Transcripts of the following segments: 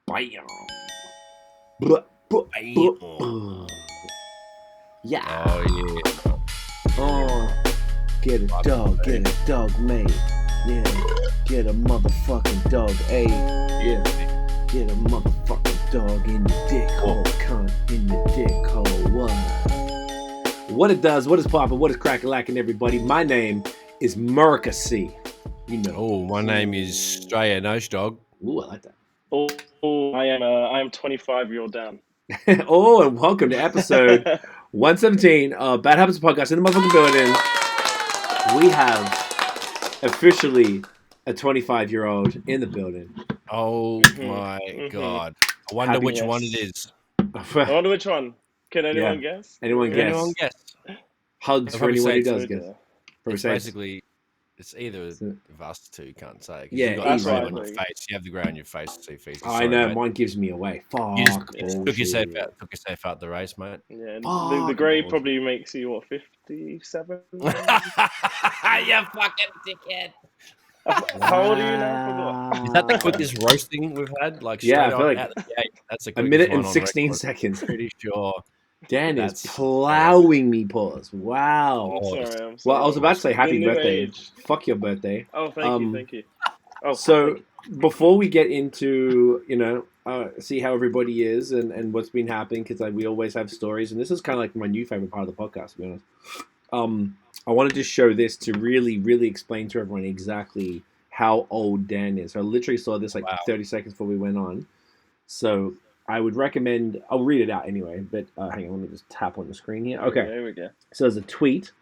Bam. Yeah. Oh yeah. Get a dog made. Yeah. Get a motherfucking dog, ayy. Yeah. Get a motherfucking dog in your dick hole, cunt in your dick hole. What it does, what is poppin', what is crackin' everybody? My name is Murica C. You know. Oh, my name is Straya Nose Dog. Ooh, I like that. I am 25-year-old Dahn. Oh, and welcome to episode 117 of Bad Habits Podcast in the motherfucking building. We have officially a 25-year-old in the building. Oh my god! I wonder which one it is. I wonder which one. Can anyone guess? Anyone Can guess? anyone guess? Hugs for anyone who does guess. It's basically, it's either of us two. Can't say. Yeah, you got that's the grey right. on your face. You have the grey on your face. So I know, mine gives me away. Fuck. You just took yourself out the race, mate. Yeah, the grey probably makes you what, 57? You fucking dickhead. How old are you now? Is that the quickest roasting we've had? Like, yeah, I feel like that's a minute and 16 seconds. Pretty sure. Dan is plowing me, pause. Wow. I'm sorry. Well, I was about to say happy birthday. Age. Fuck your birthday. Oh, thank you. Oh, so before we get into, see how everybody is and what's been happening, because we always have stories, and this is kind of like my new favorite part of the podcast, to be honest. I wanted to show this to really, really explain to everyone exactly how old Dan is. I literally saw this 30 seconds before we went on. So I would recommend, I'll read it out anyway, but hang on, let me just tap on the screen here. Okay. There we go. So there's a tweet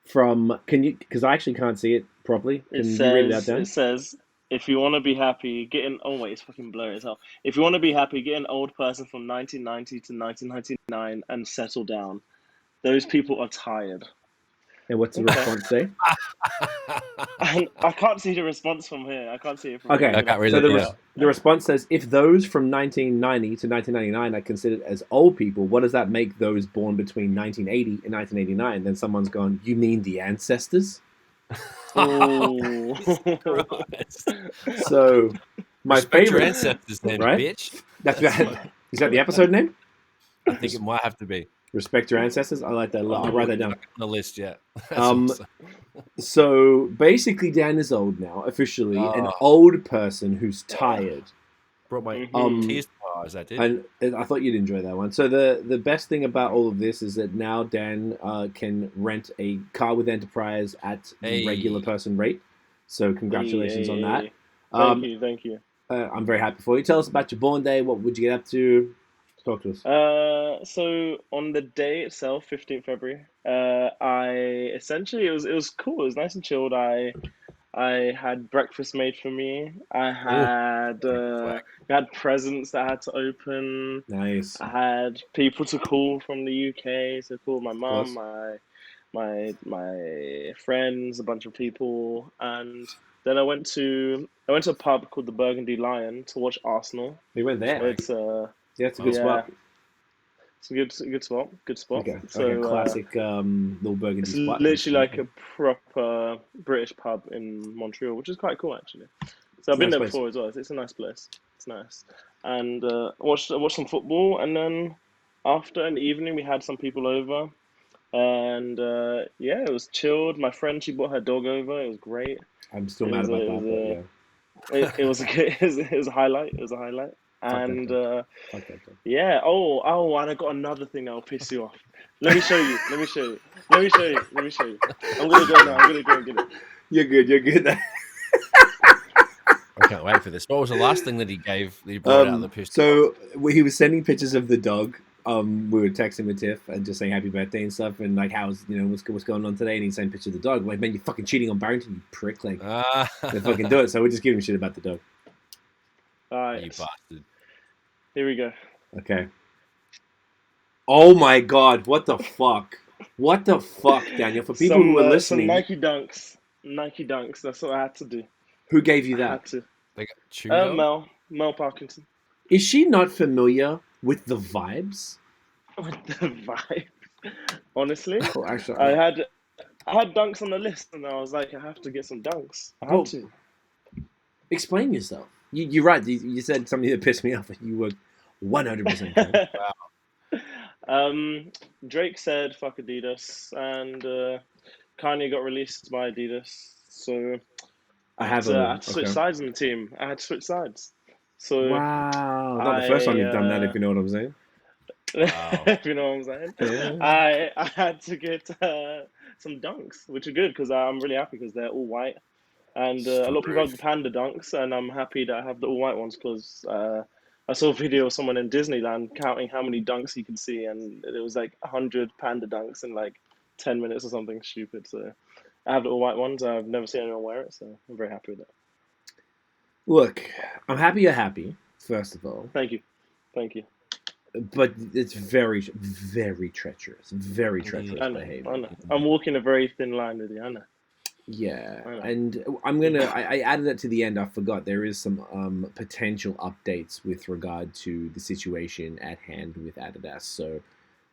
from, because I actually can't see it properly. Can you read it out, Dan? It says, if you want to be happy, it's fucking blurry as hell. If you want to be happy, get an old person from 1990 to 1999 and settle down. Those people are tired. And what's the response say? And I can't see the response from here. I can't see it from here. I can't read it. The response says, if those from 1990 to 1999 are considered as old people, what does that make those born between 1980 and 1989? Then someone's gone, you mean the ancestors? Oh. So, my favorite ancestors, then, right? Bitch. Is that the episode name? I think it might have to be. Respect your ancestors. I like that a lot. I'll write that down. On the list, yeah. So basically, Dan is old now, officially an old person who's tired. Brought my tears to my eyes. That did. And I thought you'd enjoy that one. So the best thing about all of this is that now Dan can rent a car with Enterprise at regular person rate. So congratulations on that. Thank you. I'm very happy for you. Tell us about your born day. What would you get up to? Talk to us. So on the day itself, 15th February, it was cool. It was nice and chilled. I had breakfast made for me. I had we had presents that I had to open. Nice. I had people to call from the UK. So call my mum, my friends, a bunch of people, and then I went to a pub called the Burgundy Lion to watch Arsenal. We went there. It's it's a good spot. It's a good spot. Good spot. Okay. So like a classic little Burgundy spot. Literally like a proper British pub in Montreal, which is quite cool actually. So I've been there before as well. It's a nice place. It's nice. And watched some football, and then after in the evening we had some people over, and it was chilled. My friend, she brought her dog over. It was great. I'm still mad about that. It was a highlight. It was a highlight. And and I got another thing that'll piss you off. Let me show you. I'm gonna go now. I'm gonna go and get it. You're good. I can't wait for this. What was the last thing that he brought out of the pistol? So he was sending pictures of the dog. We were texting with Tiff and just saying happy birthday and stuff, and like how's what's going on today, and he sent pictures of the dog. I'm like, man, you're fucking cheating on Barrington, you prick! Like, they fucking do it. So we're just giving shit about the dog. All right, you bastard. Here we go. Okay. Oh my god! What the fuck? What the fuck, Daniel? For people who are listening, some Nike Dunks. That's what I had to do. Who gave you that? I had to. They got chewed Mel Parkinson. Is she not familiar with the vibes? With the vibes? Honestly, actually, I had Dunks on the list, and I was like, I have to get some Dunks. I had to. Explain yourself. You're right. You said something that pissed me off, and you were 100% correct. Drake said fuck Adidas, and Kanye got released by Adidas, so I I had have to, a I had to switch okay. sides in the team. I had to switch sides. So Wow, not the first time you've done that, I, if you know what I'm saying. Wow. if you know what I'm saying, Yeah. I had to get some dunks, which are good because I'm really happy because they're all white, and a lot of people have the panda dunks, and I'm happy that I have the all white ones because I saw a video of someone in Disneyland counting how many dunks he could see, and it was like 100 panda dunks in like 10 minutes or something stupid. So I have the all white ones. I've never seen anyone wear it, so I'm very happy with it. Look, I'm happy you're happy. First of all, Thank you, thank you. but it's very, very treacherous. Very treacherous I know, behavior. I know. I'm walking a very thin line with you. I know. Yeah, I know. and I'm gonna. I added it to the end. I forgot there is some potential updates with regard to the situation at hand with Adidas. So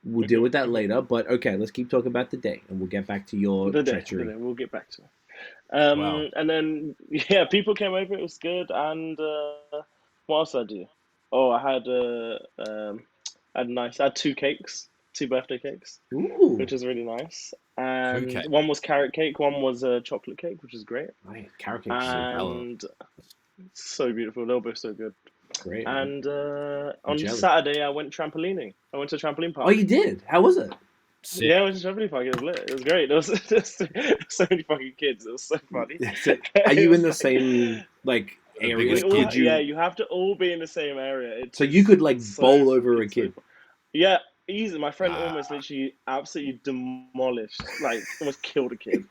we'll deal with that later. But okay, let's keep talking about the day, and we'll get back to your The treachery. day. We'll get back to it. Wow. And then yeah, people came over. It was good. And what else did I do? Oh, I had two cakes, two birthday cakes, Ooh, which is really nice. Okay. And one was carrot cake, one was a chocolate cake, which is great. right. Carrot cake is so good. And so beautiful. They're both so good. Great. Man. And I'm on jealous. Saturday, I went trampolining. I went to a trampoline park. Oh, you did? How was it? Sick. Yeah, I went to a trampoline park. It was lit. It was great. There was so many fucking kids. It was so funny. So, are you in the same like area? biggest We all, kid yeah, you have to all be in the same area. So you could like bowl over a it's kid. yeah, easy. My friend Ah. almost literally absolutely demolished, like almost killed a kid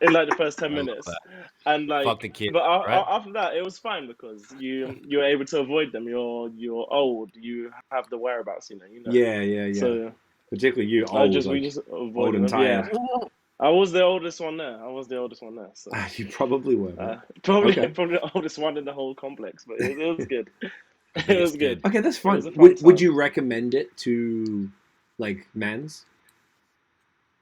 in like the first 10 I love minutes. that. And like, Fuck the kid, but right? after that, it was fine because you're able to avoid them. You're old. You have the whereabouts. You know. Yeah. So Particularly you, I old, just we like just old avoided and them. Yeah, tired. I was the oldest one there. So You probably were. Man. probably Okay. probably the oldest one in the whole complex. But it was good. The It biggest was good. kid. Okay, that's It fine. was a fun Would time. you recommend it to like mans?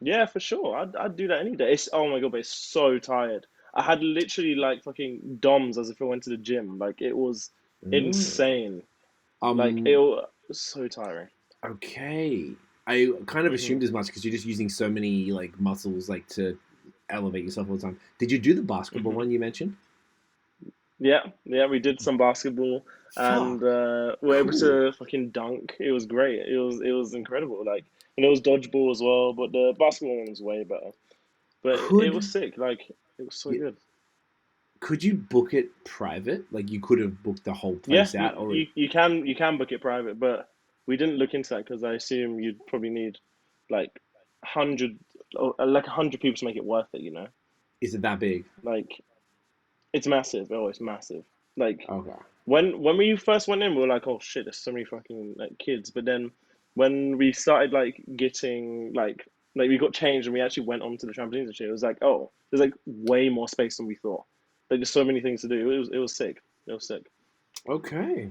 Yeah, for sure. I'd do that any day. It's oh my god, but it's so tired. I had literally like fucking DOMs as if I went to the gym. Like it was Mm. insane. Like it Um. was so tiring. Okay. I kind of Hmm assumed as much because you're just using so many like muscles like to elevate yourself all the time. Did you do the basketball hmm one you mentioned? Yeah, we did some basketball and Fuck. we're able Cool. to fucking dunk. It was great. It was incredible. Like and it was dodgeball as well, but the basketball one was way better. But it was Could sick. Like it was so y- good. could you book it private? Like you could have booked the whole Yeah, place out, or you can book it private, but we didn't look into that because I assume you'd probably need like 100 or like 100 people to make it worth it. is it that big? Like it's massive. Oh, it's massive. Like Okay. when we first went in, we were like, oh shit, there's so many fucking like kids. But then when we started like getting like we got changed and we actually went onto the trampolines and shit, it was like, oh, there's like way more space than we thought. Like there's so many things to do. It was sick. It was sick. Okay.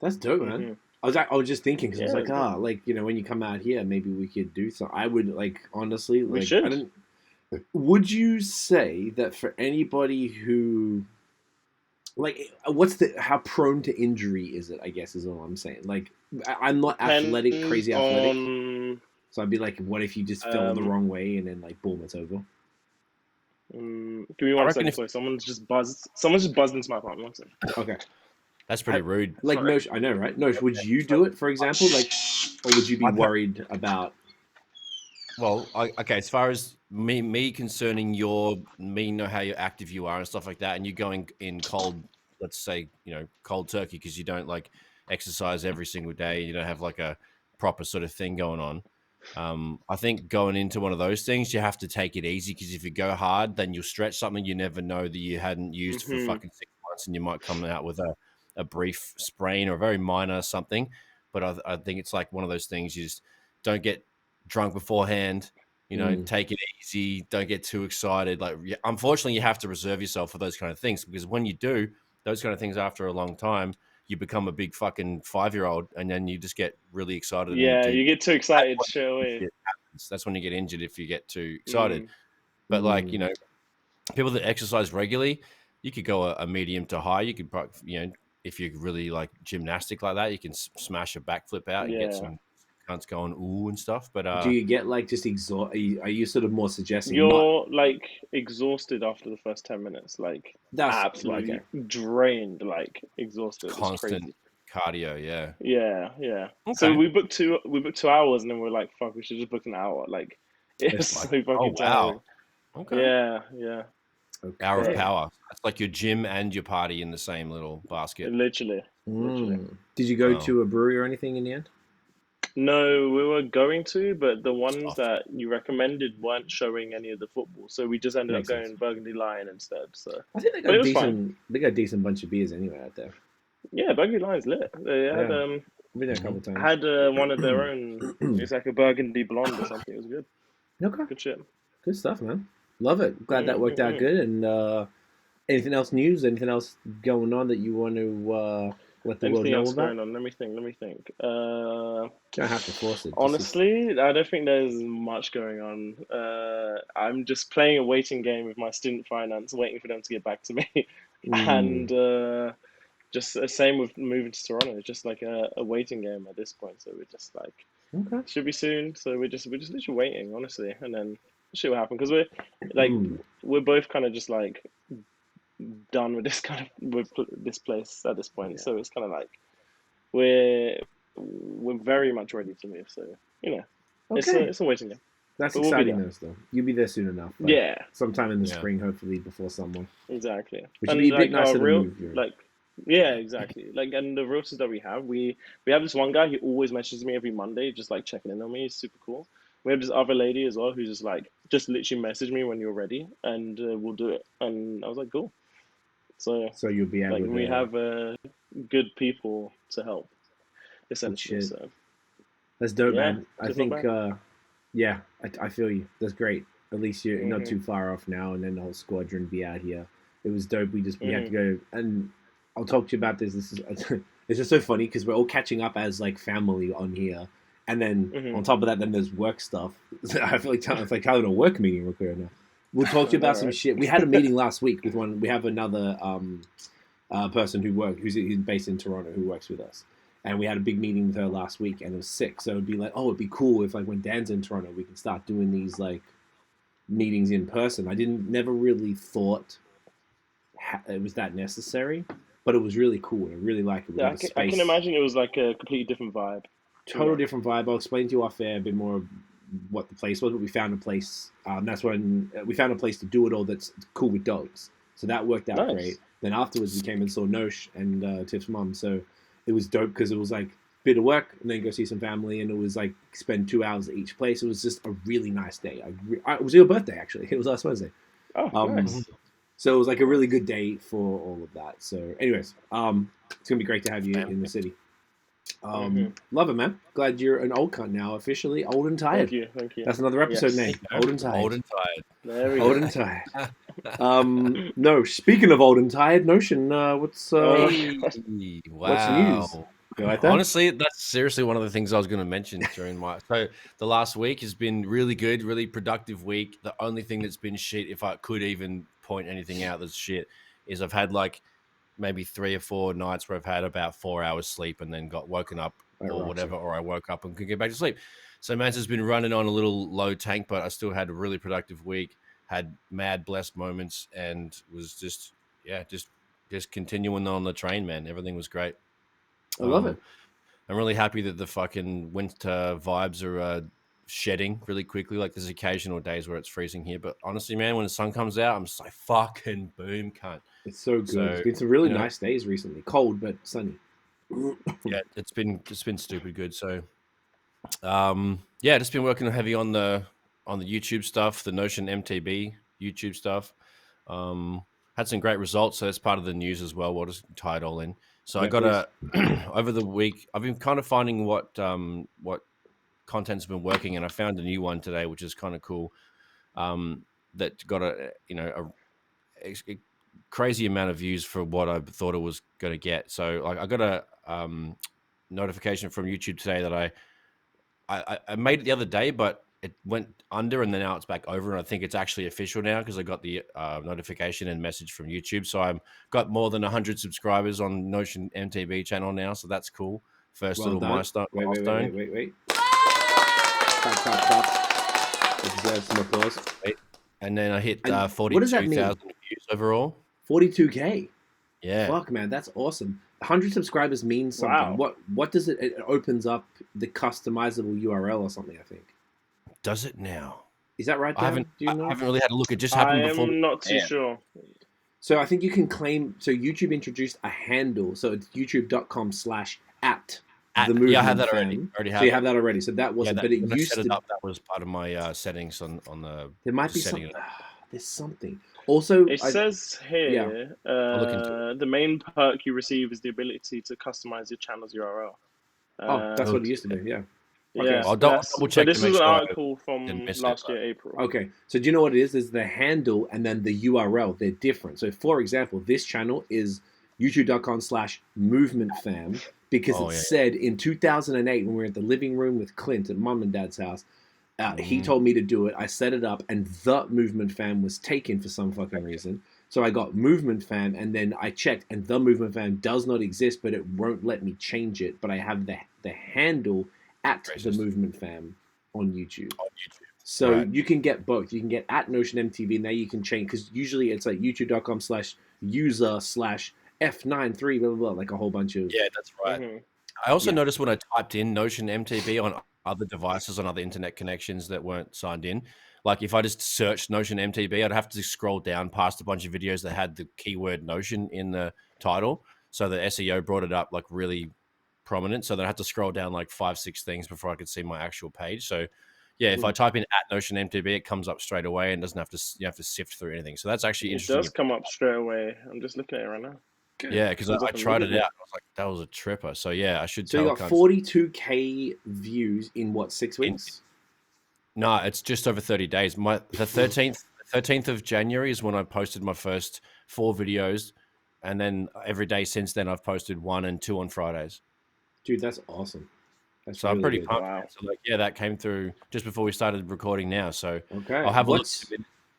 That's dope, man. hmm I was just thinking because I was Yeah, it like, was good. like when you come out here, maybe we could do so. I would like honestly, We like I should. don't. Would you say that for anybody who like, what's the how prone to injury is it? I guess is all I'm saying. Like, I'm not athletic, Depends crazy athletic, on so I'd be like, what if you just fell the um. wrong way and then like boom, it's over. Give me I one reckon second, if sorry. Someone's just buzzed into my apartment. 1 second. Okay, that's pretty rude. like Sorry. Nosh, I know, right? Nosh, would you do it, for example, like, or would you be I've heard, worried about? well, okay, as far as me concerning me know how active you are and stuff like that, and you're going in cold, let's say, cold turkey because you don't like exercise every single day, you don't have like a proper sort of thing going on. I think going into one of those things, you have to take it easy because if you go hard, then you'll stretch something you never know that you hadn't used for hmm fucking 6 months, and you might come out with a brief sprain or a very minor something. But I think it's like one of those things you just don't get drunk beforehand. Mm, Take it easy. Don't get too excited. Like, unfortunately, you have to reserve yourself for those kind of things because when you do those kind of things after a long time, you become a big fucking 5-year-old, and then you just get really excited and you Yeah, do. you get too That's excited when straight away. shit happens. That's when you get injured if you get too excited. Mm. But like mm. people that exercise regularly, you could go a medium to high. You could if you're really like gymnastic like that, you can smash a backflip out and get some cunts going ooh and stuff. But do you get like just exhaust? Are you sort of more suggesting not? You're like exhausted after the first 10 minutes, like That's absolutely okay. drained, like exhausted. It's constant crazy. cardio? Yeah. Yeah. So Okay. we booked 2 hours, and then we're like, fuck, we should just book an hour. Like it's It's so like, Oh fucking wow. tiring. Okay. Yeah. Hour of But okay. power. That's like your gym and your party in the same little basket. literally. Did you go Wow. to a brewery or anything in the end? No, we were going to, but the ones Tough. that you recommended weren't showing any of the football, so we just ended up Makes sense. going Burgundy Lion instead. So, I think they but got it was fine. decent. They got a decent bunch of beers anyway out there. Yeah, Burgundy Lion's lit. They had Yeah, I've been there a couple times. had one of their own. It's like a burgundy blonde or something. It was good. Okay, Good shit. good stuff, man. Love it. Glad that worked out good. And anything else news? Anything else going on that you want to let the world Anything know else about? going on? Let me think. You don't have to force it. Honestly, I don't think there's much going on. I'm just playing a waiting game with my student finance, waiting for them to get back to me, and just the same with moving to Toronto. It's just like a waiting game at this point. So we're just like, Okay. should be soon. So we're just literally waiting, honestly, and then see what happens. Because we're like, we're both kind of just like done with this kind of with this place at this point. Yeah. So it's kind of like we're very much ready to move. So Okay. it's a waiting game. That's But we'll be exciting there. news, though. You'll be there soon enough. Like, Yeah, sometime in the Yeah. spring, hopefully before summer. exactly. Which would And be a bit like nicer our to real move. like yeah, exactly. Like and the realtors that we have this one guy. He always messages me every Monday, just like checking in on me. He's super cool. We have this other lady as well who's just like just literally message me when you're ready, and we'll do it. And I was like, cool. So So you'll be able like to. we have good people to help, essentially. shit. So That's dope, yeah, man. I just not think, bad. yeah, I feel you. That's great. At least you're not Mhm. too far off now, and then the whole squadron be out here. It was dope. We had to go, and I'll talk to you about this. This is it's just so funny because we're all catching up as like family on here, and then on top of that, then there's work stuff. I feel like it's like having a work meeting real quick right now. We'll talk to you about some shit. We had a meeting last week with one. We have another person who's based in Toronto who works with us. And we had a big meeting with her last week, and it was sick. So it'd be like, oh, it'd be cool if like when Dan's in Toronto, we can start doing these like meetings in person. I never really thought it was that necessary, but it was really cool. I really like it. Yeah, I can imagine it was like a completely different vibe. Total different vibe. I'll explain to you off air a bit more of what the place was, but we found a place. That's when we found a place to do it all that's cool with dogs. So that worked out great. Then afterwards, we came and saw Nosh and Tiff's mum. So it was dope because it was like a bit of work and then go see some family, and it was like spend 2 hours at each place. It was just a really nice day. It was your birthday, actually. It was last Wednesday. Oh, nice. So it was like a really good day for all of that. So anyways, it's going to be great to have you in the city. Love it, man. Glad you're an old cunt now, officially old and tired. Thank you. That's another episode name. Old and tired. Old and tired. There we Old go. and tired. No, speaking of old and tired, Notion, what's Wow. what's news? You like that? Honestly, that's seriously one of the things I was going to mention during so the last week has been really good, really productive week. The only thing that's been shit, if I could even point anything out that's shit, is I've had like maybe 3 or 4 nights where I've had about 4 hours sleep and then got woken up or whatever, or I woke up and could get back to sleep. So Mans has been running on a little low tank, but I still had a really productive week, had mad blessed moments, and was just continuing on the train, man. Everything was great. I love it. I'm really happy that the fucking winter vibes are shedding really quickly. Like there's occasional days where it's freezing here, but honestly, man, when the sun comes out, I'm just like fucking boom, cunt. It's so good. It's been some really nice days recently. Cold but sunny. Yeah, it's been stupid good. So, just been working heavy on the YouTube stuff, the Notion MTB YouTube stuff. Had some great results, so that's part of the news as well. We'll just tie it all in. So I got over the week, I've been kind of finding what content's been working, and I found a new one today, which is kind of cool. That got a crazy amount of views for what I thought it was going to get. So like I got a notification from YouTube today that I made it the other day, but it went under and then now it's back over, and I think it's actually official now because I got the notification and message from YouTube. So I'm got more than 100 subscribers on Notion MTB channel now, so that's cool. First Well little done. milestone. Wait. Clap. Deserves some applause. And then I hit And what does that mean? 42,000 views overall. 42K. Yeah. Fuck, man, that's awesome. 100 subscribers means something. Wow. What does it? It opens up the customizable URL or something, I think. Does it now? Is that right, Dan? Do you know? I haven't really had a look. It just happened before. I'm not too sure. So I think you can claim. So YouTube introduced a handle. So it's youtube.com/at the movement. Yeah, I have that already. So you have that already. So that wasn't. But it used to. That was part of my settings on the. There might be something. There's something. Also, it says here the main perk you receive is the ability to customize your channel's URL. That's what it used to be. Yeah. Okay. Yeah, I'll double check. So this is an article from last year, April. Okay, so do you know what it is? There's the handle and then the URL. They're different. So, for example, this channel is youtube.com/movementfam because it said in 2008 when we were at the living room with Clint at Mum and Dad's house, he told me to do it. I set it up, and the Movement Fam was taken for some fucking reason. So I got Movement Fam, and then I checked, and the Movement Fam does not exist, but it won't let me change it. But I have the handle at the Movement Fam on YouTube. So you can get both. You can get at Notion MTV, and now you can change, because usually it's like youtube.com/user/F93, blah, blah, blah, like a whole bunch of... Yeah, that's right. Mm-hmm. I also noticed when I typed in Notion MTV on other devices, on other internet connections that weren't signed in, like if I just searched Notion MTV, I'd have to scroll down past a bunch of videos that had the keyword Notion in the title. So the SEO brought it up like really prominent, so that I had to scroll down like 5-6 things before I could see my actual page. So yeah, if I type in at Notion MTB, it comes up straight away and doesn't have to, you have to sift through anything. So that's actually interesting. It does come up straight away. I'm just looking at it right now. Good. Yeah, because I tried it out. I was like, that was a tripper. So yeah, I should. So you got 42K views in what, 6 weeks? No, it's just over 30 days. The 13th of January is when I posted my first 4 videos, and then every day since then I've posted 1 and 2 on Fridays. Dude, that's awesome. That's so really I'm pretty pumped. Wow. So like, yeah, that came through just before we started recording now. So I'll have a look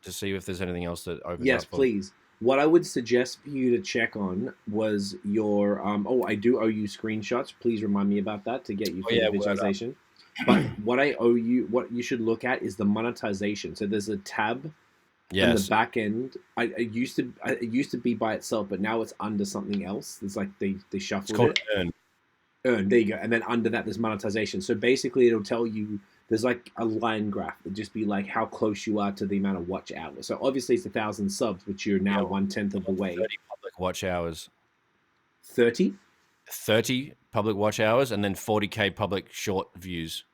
to see if there's anything else that opens up. Yes, please. What I would suggest for you to check on was your I do owe you screenshots. Please remind me about that to get you visualization. But what you should look at is the monetization. So there's a tab in the back end. It used to be by itself, but now it's under something else. It's like they shuffled it's called it. Earn, there you go. And then under that, there's monetization. So basically, it'll tell you, there's like a line graph that just be like how close you are to the amount of watch hours. So obviously, it's 1,000 subs, which you're now 1/10 of the way. 30 public watch hours. 30? 30 public watch hours, and then 40K public short views.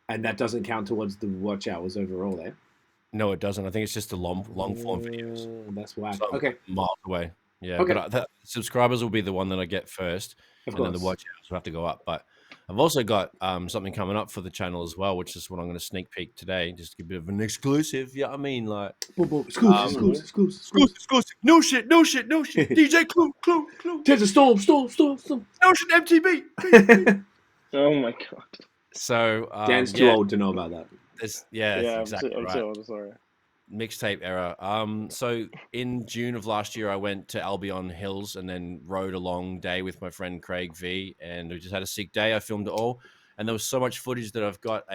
And that doesn't count towards the watch hours overall there? No, it doesn't. I think it's just the long form videos. That's whack. So okay. Miles away. Yeah. Okay. But subscribers will be the one that I get first. Of course. Then the watch hours will have to go up. But I've also got something coming up for the channel as well, which is what I'm going to sneak peek today, just to give a bit of an exclusive. Yeah, I mean, like exclusive. No shit. DJ Clue. There's a storm. Notion MTB. Oh my god. So Dan's too old to know about that. Exactly I'm right. too old, sorry. Mixtape era. So in June of last year, I went to Albion Hills and then rode a long day with my friend Craig V, and we just had a sick day. I filmed it all, and there was so much footage that I've got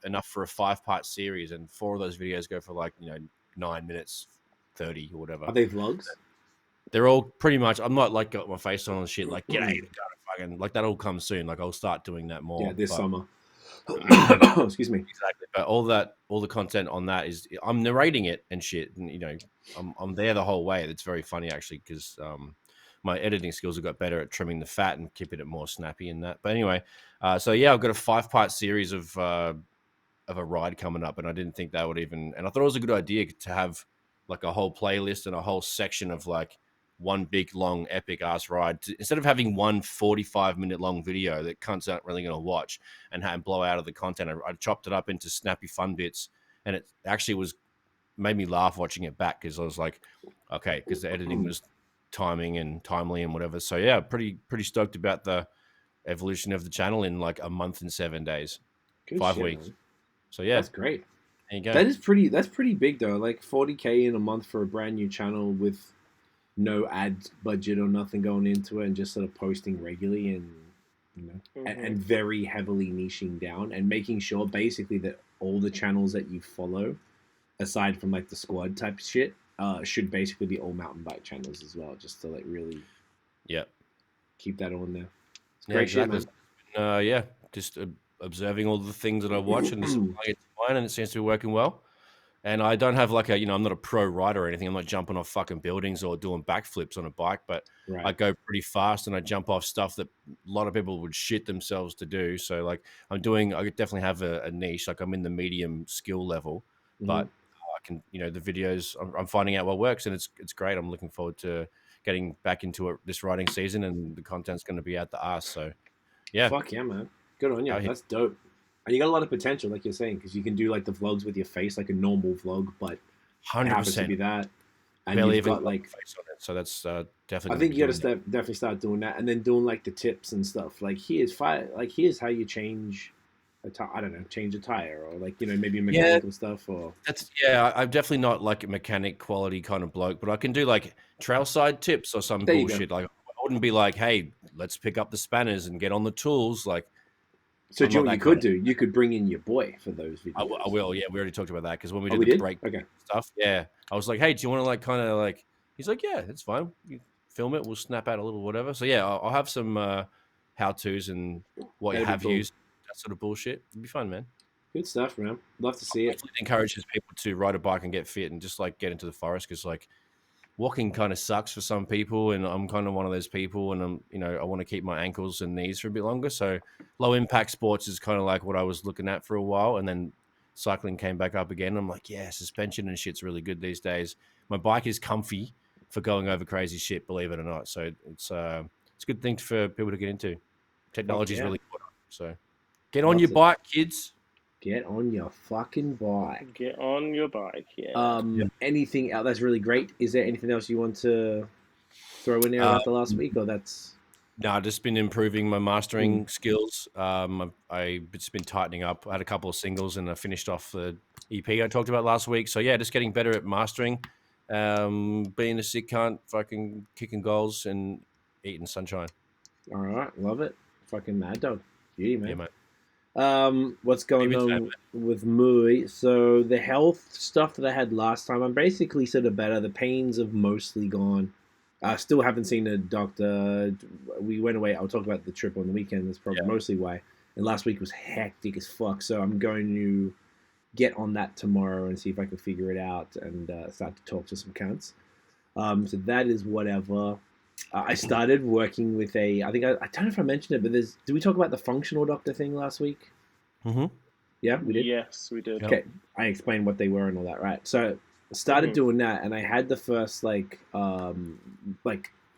enough for a 5-part series, and 4 of those videos go for 9 minutes 30 or whatever. Are they vlogs? They're all pretty much. I'm not like got my face on and shit. Like g'day, fucking like that'll come soon. Like I'll start doing that more. Yeah, this summer. Excuse me. Exactly, but all the content on that is I'm narrating it and shit, and I'm there the whole way. It's very funny actually because my editing skills have got better at trimming the fat and keeping it more snappy and that. But anyway, so yeah, I've got a 5-part series of a ride coming up, and I didn't think that would even. And I thought it was a good idea to have like a whole playlist and a whole section of like one big long epic ass ride instead of having one 45-minute long video that cunts aren't really going to watch and blow out of the content. I chopped it up into snappy fun bits, and it actually made me laugh watching it back because I was like, okay, because the editing was timely and whatever. So yeah, pretty stoked about the evolution of the channel in like a month and 7 days. Good 5 shit, weeks. Man. So yeah, that's great. there you go. That is that's pretty big though. Like 40K in a month for a brand new channel with no ad budget or nothing going into it, and just sort of posting regularly, and and very heavily niching down and making sure basically that all the channels that you follow, aside from like the squad type shit, should basically be all mountain bike channels as well, just to like really keep that on there. It's great shit, man. Yeah, just observing all the things that I watch and just applying it to mine, and it seems to be working well. And I don't have like I'm not a pro rider or anything. I'm not jumping off fucking buildings or doing backflips on a bike, but I go pretty fast and I jump off stuff that a lot of people would shit themselves to do. So like I definitely have a niche. Like I'm in the medium skill level, but I can, the videos I'm finding out what works, and it's great. I'm looking forward to getting back into it this riding season, and the content's going to be out the ass. So yeah. Fuck yeah, man. Good on you. That's dope. And you got a lot of potential, like you're saying, because you can do like the vlogs with your face, like a normal vlog, but 100% it happens to be that. And barely you've even got like face on it, so that's definitely. I think you got to definitely start doing that, and then doing like the tips and stuff. Like here's how you change I don't know, change a tire, or like maybe mechanical stuff, or I'm definitely not like a mechanic quality kind of bloke, but I can do like trail side tips or some bullshit. Like I wouldn't be like, hey, let's pick up the spanners and get on the tools, like. So do you know what you could do? You could bring in your boy for those videos. I will. Yeah, we already talked about that because when we did the break stuff, I was like, hey, do you want to like kind of like? He's like, yeah, it's fine. You film it. We'll snap out a little whatever. So yeah, I'll have some how tos and what you have used, that sort of bullshit. It'd be fun, man. Good stuff, man. Love to see it. It encourages people to ride a bike and get fit and just like get into the forest, because like walking kind of sucks for some people, and I'm kind of one of those people, and I want to keep my ankles and knees for a bit longer. So low impact sports is kind of like what I was looking at for a while, and then cycling came back up again. I'm like, yeah, suspension and shit's really good these days. My bike is comfy for going over crazy shit, believe it or not. So it's a good thing for people to get into. Technology is really good. So get on your bike, kids. Get on your fucking bike. Get on your bike, yeah. Anything else that's really great? Is there anything else you want to throw in there about the last week, or that's? No, I've just been improving my mastering skills. I've just been tightening up. I had a couple of singles, and I finished off the EP I talked about last week. So yeah, just getting better at mastering. Being a sick cunt, fucking kicking goals and eating sunshine. All right, love it. Fucking mad dog. Beauty, man. Yeah, mate. What's going on with me? So the health stuff that I had last time, I'm basically sort of better. The pains have mostly gone. I still haven't seen a doctor. We went away. I'll talk about the trip on the weekend. That's probably mostly why. And last week was hectic as fuck. So I'm going to get on that tomorrow and see if I can figure it out and start to talk to some cunts. So that is whatever. I started working with I think I don't know if I mentioned it, but did we talk about the functional doctor thing last week? Mm-hmm. Yeah, we did? Yes, we did. Okay, I explained what they were and all that, right? So I started doing that, and I had the first like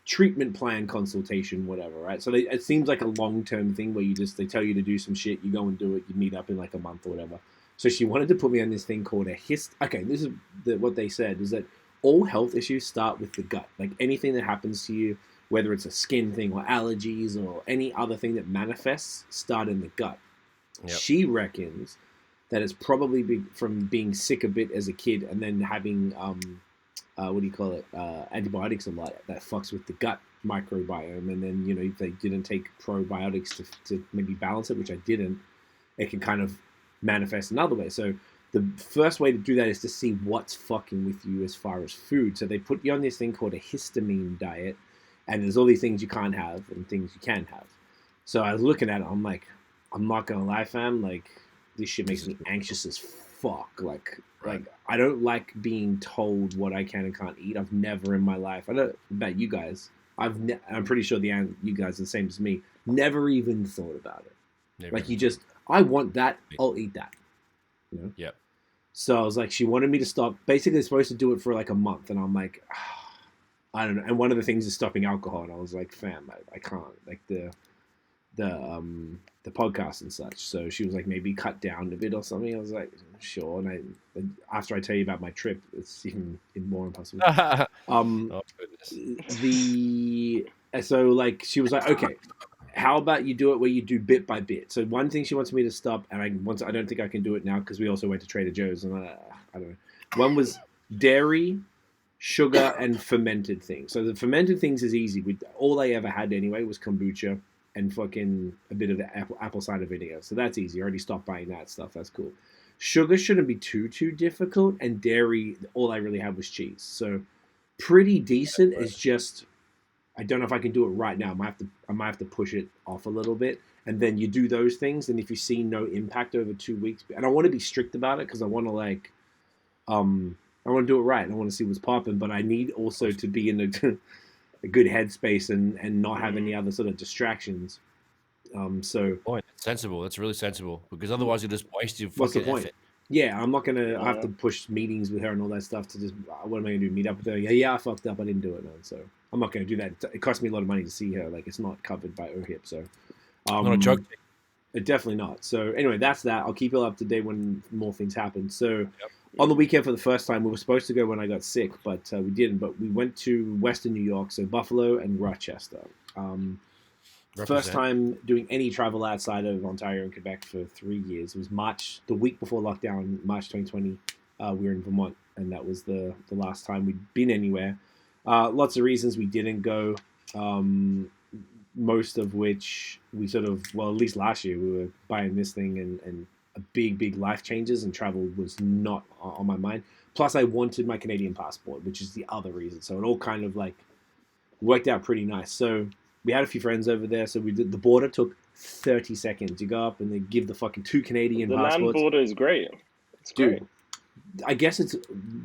treatment plan consultation, whatever, right? So it seems like a long-term thing where they tell you to do some shit, you go and do it, you meet up in like a month or whatever. So she wanted to put me on this thing called a Okay, this is what they said, is that all health issues start with the gut. Like anything that happens to you, whether it's a skin thing or allergies or any other thing that manifests, start in the gut. Yep. She reckons that it's probably from being sick a bit as a kid and then having, antibiotics a lot that fucks with the gut microbiome. And then, if they didn't take probiotics to maybe balance it, which I didn't, it can kind of manifest another way. So the first way to do that is to see what's fucking with you as far as food. So they put you on this thing called a histamine diet, and there's all these things you can't have and things you can have. So I was looking at it, I'm like, I'm not gonna lie, fam, like this shit makes me anxious as fuck. Like I don't like being told what I can and can't eat. I've never in my life, I don't know about you guys, I'm pretty sure you guys are the same as me, never even thought about it. Like I want that, I'll eat that. Yep. So I was like, she wanted me to stop. Basically, supposed to do it for like a month, and I'm like, I don't know. And one of the things is stopping alcohol, and I was like, fam, I can't. Like the podcast and such. So she was like, maybe cut down a bit or something. I was like, sure. And after I tell you about my trip, it's even more impossible. Oh, goodness. So like she was like, okay. how about you do it where you do bit by bit? So one thing she wants me to stop, and I don't think I can do it now because we also went to Trader Joe's, and I don't know. One was dairy, sugar, and fermented things. So the fermented things is easy. All I ever had anyway was kombucha and fucking a bit of the apple cider vinegar. So that's easy. I already stopped buying that stuff. That's cool. Sugar shouldn't be too difficult, and dairy, all I really had was cheese. So pretty decent. It's just I don't know if I can do it right now. I might have to push it off a little bit, and then you do those things. And if you see no impact over 2 weeks, and I want to be strict about it because I want to I want to do it right. I want to see what's popping, but I need also to be in a good headspace and not have any other sort of distractions. So sensible. That's really sensible because otherwise you'll just waste your what's the fucking point? effort. Yeah, I'm not gonna. I have to push meetings with her and all that stuff to just. What am I gonna do? Meet up with her? Yeah, I fucked up. I didn't do it, man. So I'm not gonna do that. It cost me a lot of money to see her. Like it's not covered by OHIP. So Not a joke. definitely not. So anyway, that's that. I'll keep you up to date when more things happen. So on the weekend for the first time, we were supposed to go when I got sick, but we didn't. But we went to Western New York, so Buffalo and Rochester. First time doing any travel outside of Ontario and Quebec for 3 years. It was March, the week before lockdown, March 2020. We were in Vermont, and that was the last time we'd been anywhere. Lots of reasons we didn't go, most of which we sort of, well, at least last year, we were buying this thing and a big life changes, and travel was not on my mind. Plus, I wanted my Canadian passport, which is the other reason. So it all kind of worked out pretty nice. So we had a few friends over there, so we did. The border took 30 seconds. You go up and they give the fucking 2 Canadian passports. The land border is great. It's great. Dude, I guess it's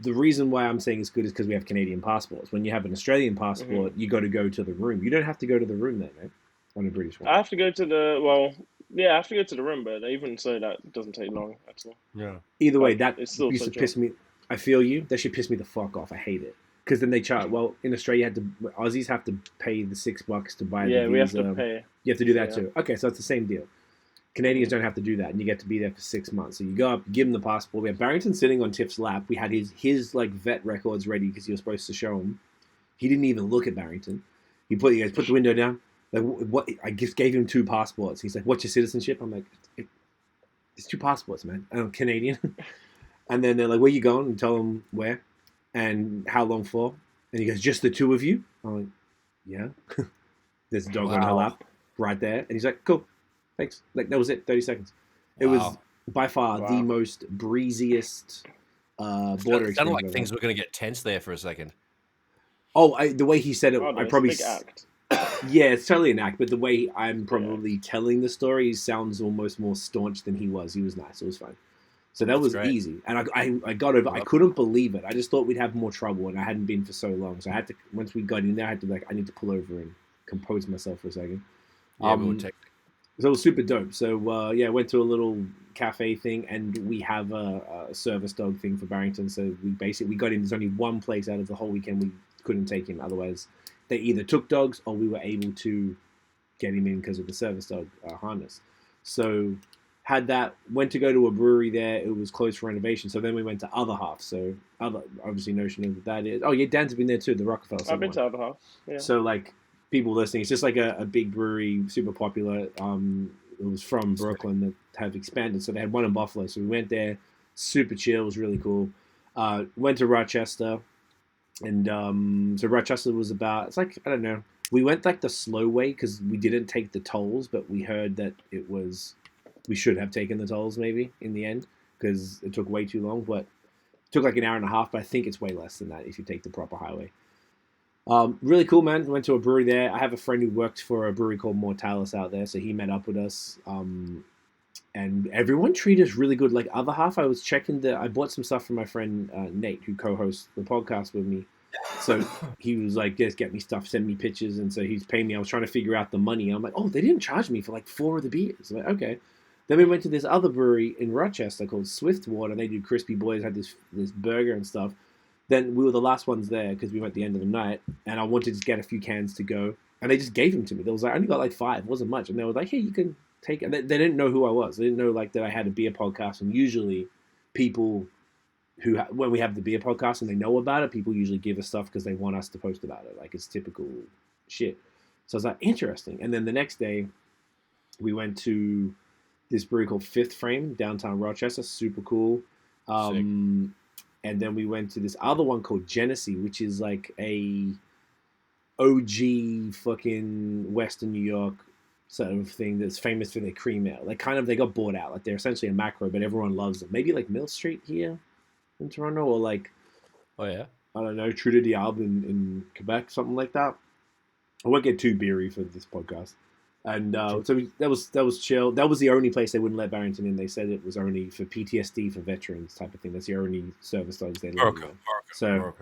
the reason why I'm saying it's good is because we have Canadian passports. When you have an Australian passport, you got to go to the room. You don't have to go to the room there, man. On a British one. I have to go to I have to go to the room, but even so, that doesn't take long at all. Yeah. Either way, that it's still used to piss me. I feel you. That should piss me the fuck off. I hate it. Because then they charge. Well, in Australia, Aussies have to pay the $6 to buy the visa. Yeah, we have to pay. You have to do that too. Okay, so it's the same deal. Canadians don't have to do that, and you get to be there for 6 months. So you go up, you give him the passport. We had Barrington sitting on Tiff's lap. We had his vet records ready because he was supposed to show him. He didn't even look at Barrington. He put the window down. Like what? I just gave him 2 passports. He's like, "What's your citizenship?" I'm like, "It's 2 passports, man. I'm Canadian." And then they're like, "Where you going?" And tell them where and how long for. And he goes, "Just the 2 of you?" I'm like, "Yeah." There's a dog on her lap right there, and he's like, "Cool, thanks." Like that was it. 30 seconds. It was by far the most breeziest border experience. It sounded like things were going to get tense there for a second. Oh, the way he said it, I probably. It's a big act. Yeah, it's totally an act, but the way I'm probably telling the story sounds almost more staunch than he was. He was nice. It was fine. So that was great. easy. And I got over. I couldn't believe it. I just thought we'd have more trouble, and I hadn't been for so long. So I had to, once we got in there, I had to I need to pull over and compose myself for a second. Yeah, so it was super dope. So went to a little cafe thing, and we have a service dog thing for Barrington. So we got in. There's only one place out of the whole weekend we couldn't take him. Otherwise, they either took dogs or we were able to get him in because of the service dog harness. So had that, went to go to a brewery there. It was closed for renovation. So then we went to Other Half. So other, obviously notion of what that is. Oh yeah, Dan's been there too, the Rockefeller. I've been to Other Half. Yeah. So people listening, it's just a big brewery, super popular. It was from Brooklyn that have expanded. So they had one in Buffalo. So we went there, super chill, it was really cool. Went to Rochester. And so Rochester was about, I don't know. We went the slow way because we didn't take the tolls, but we heard that we should have taken the tolls maybe in the end because it took way too long. But it took an hour and a half, but I think it's way less than that if you take the proper highway. Really cool, man. Went to a brewery there. I have a friend who worked for a brewery called Mortalis out there, so he met up with us. And everyone treated us really good. Other half, I was checking I bought some stuff from my friend Nate, who co-hosts the podcast with me. So he was like, just get me stuff, send me pictures. And so he's paying me. I was trying to figure out the money. I'm like, oh, they didn't charge me for 4 of the beers. I'm like, okay. Then we went to this other brewery in Rochester called Swiftwater. They do crispy boys, had this burger and stuff. Then we were the last ones there because we went at the end of the night. And I wanted to get a few cans to go. And they just gave them to me. They was I only got 5. It wasn't much. And they were like, hey, you can take it. They didn't know who I was. They didn't know that I had a beer podcast. And usually people when we have the beer podcast and they know about it, people usually give us stuff because they want us to post about it. It's typical shit. So I was like, interesting. And then the next day, we went to this brewery called Fifth Frame, downtown Rochester. Super cool. And then we went to this other one called Genesee, which is like a OG fucking Western New York sort of thing that's famous for their cream ale. Like kind of they got bought out. Like they're essentially a macro, but everyone loves them. Maybe like Mill Street here in Toronto, or like I don't know, True to Diable in Quebec, something like that. I won't get too beery for this podcast. And so that was chill. That was the only place they wouldn't let Barrington in. They said it was only for PTSD for veterans type of thing. That's the only service dogs they let.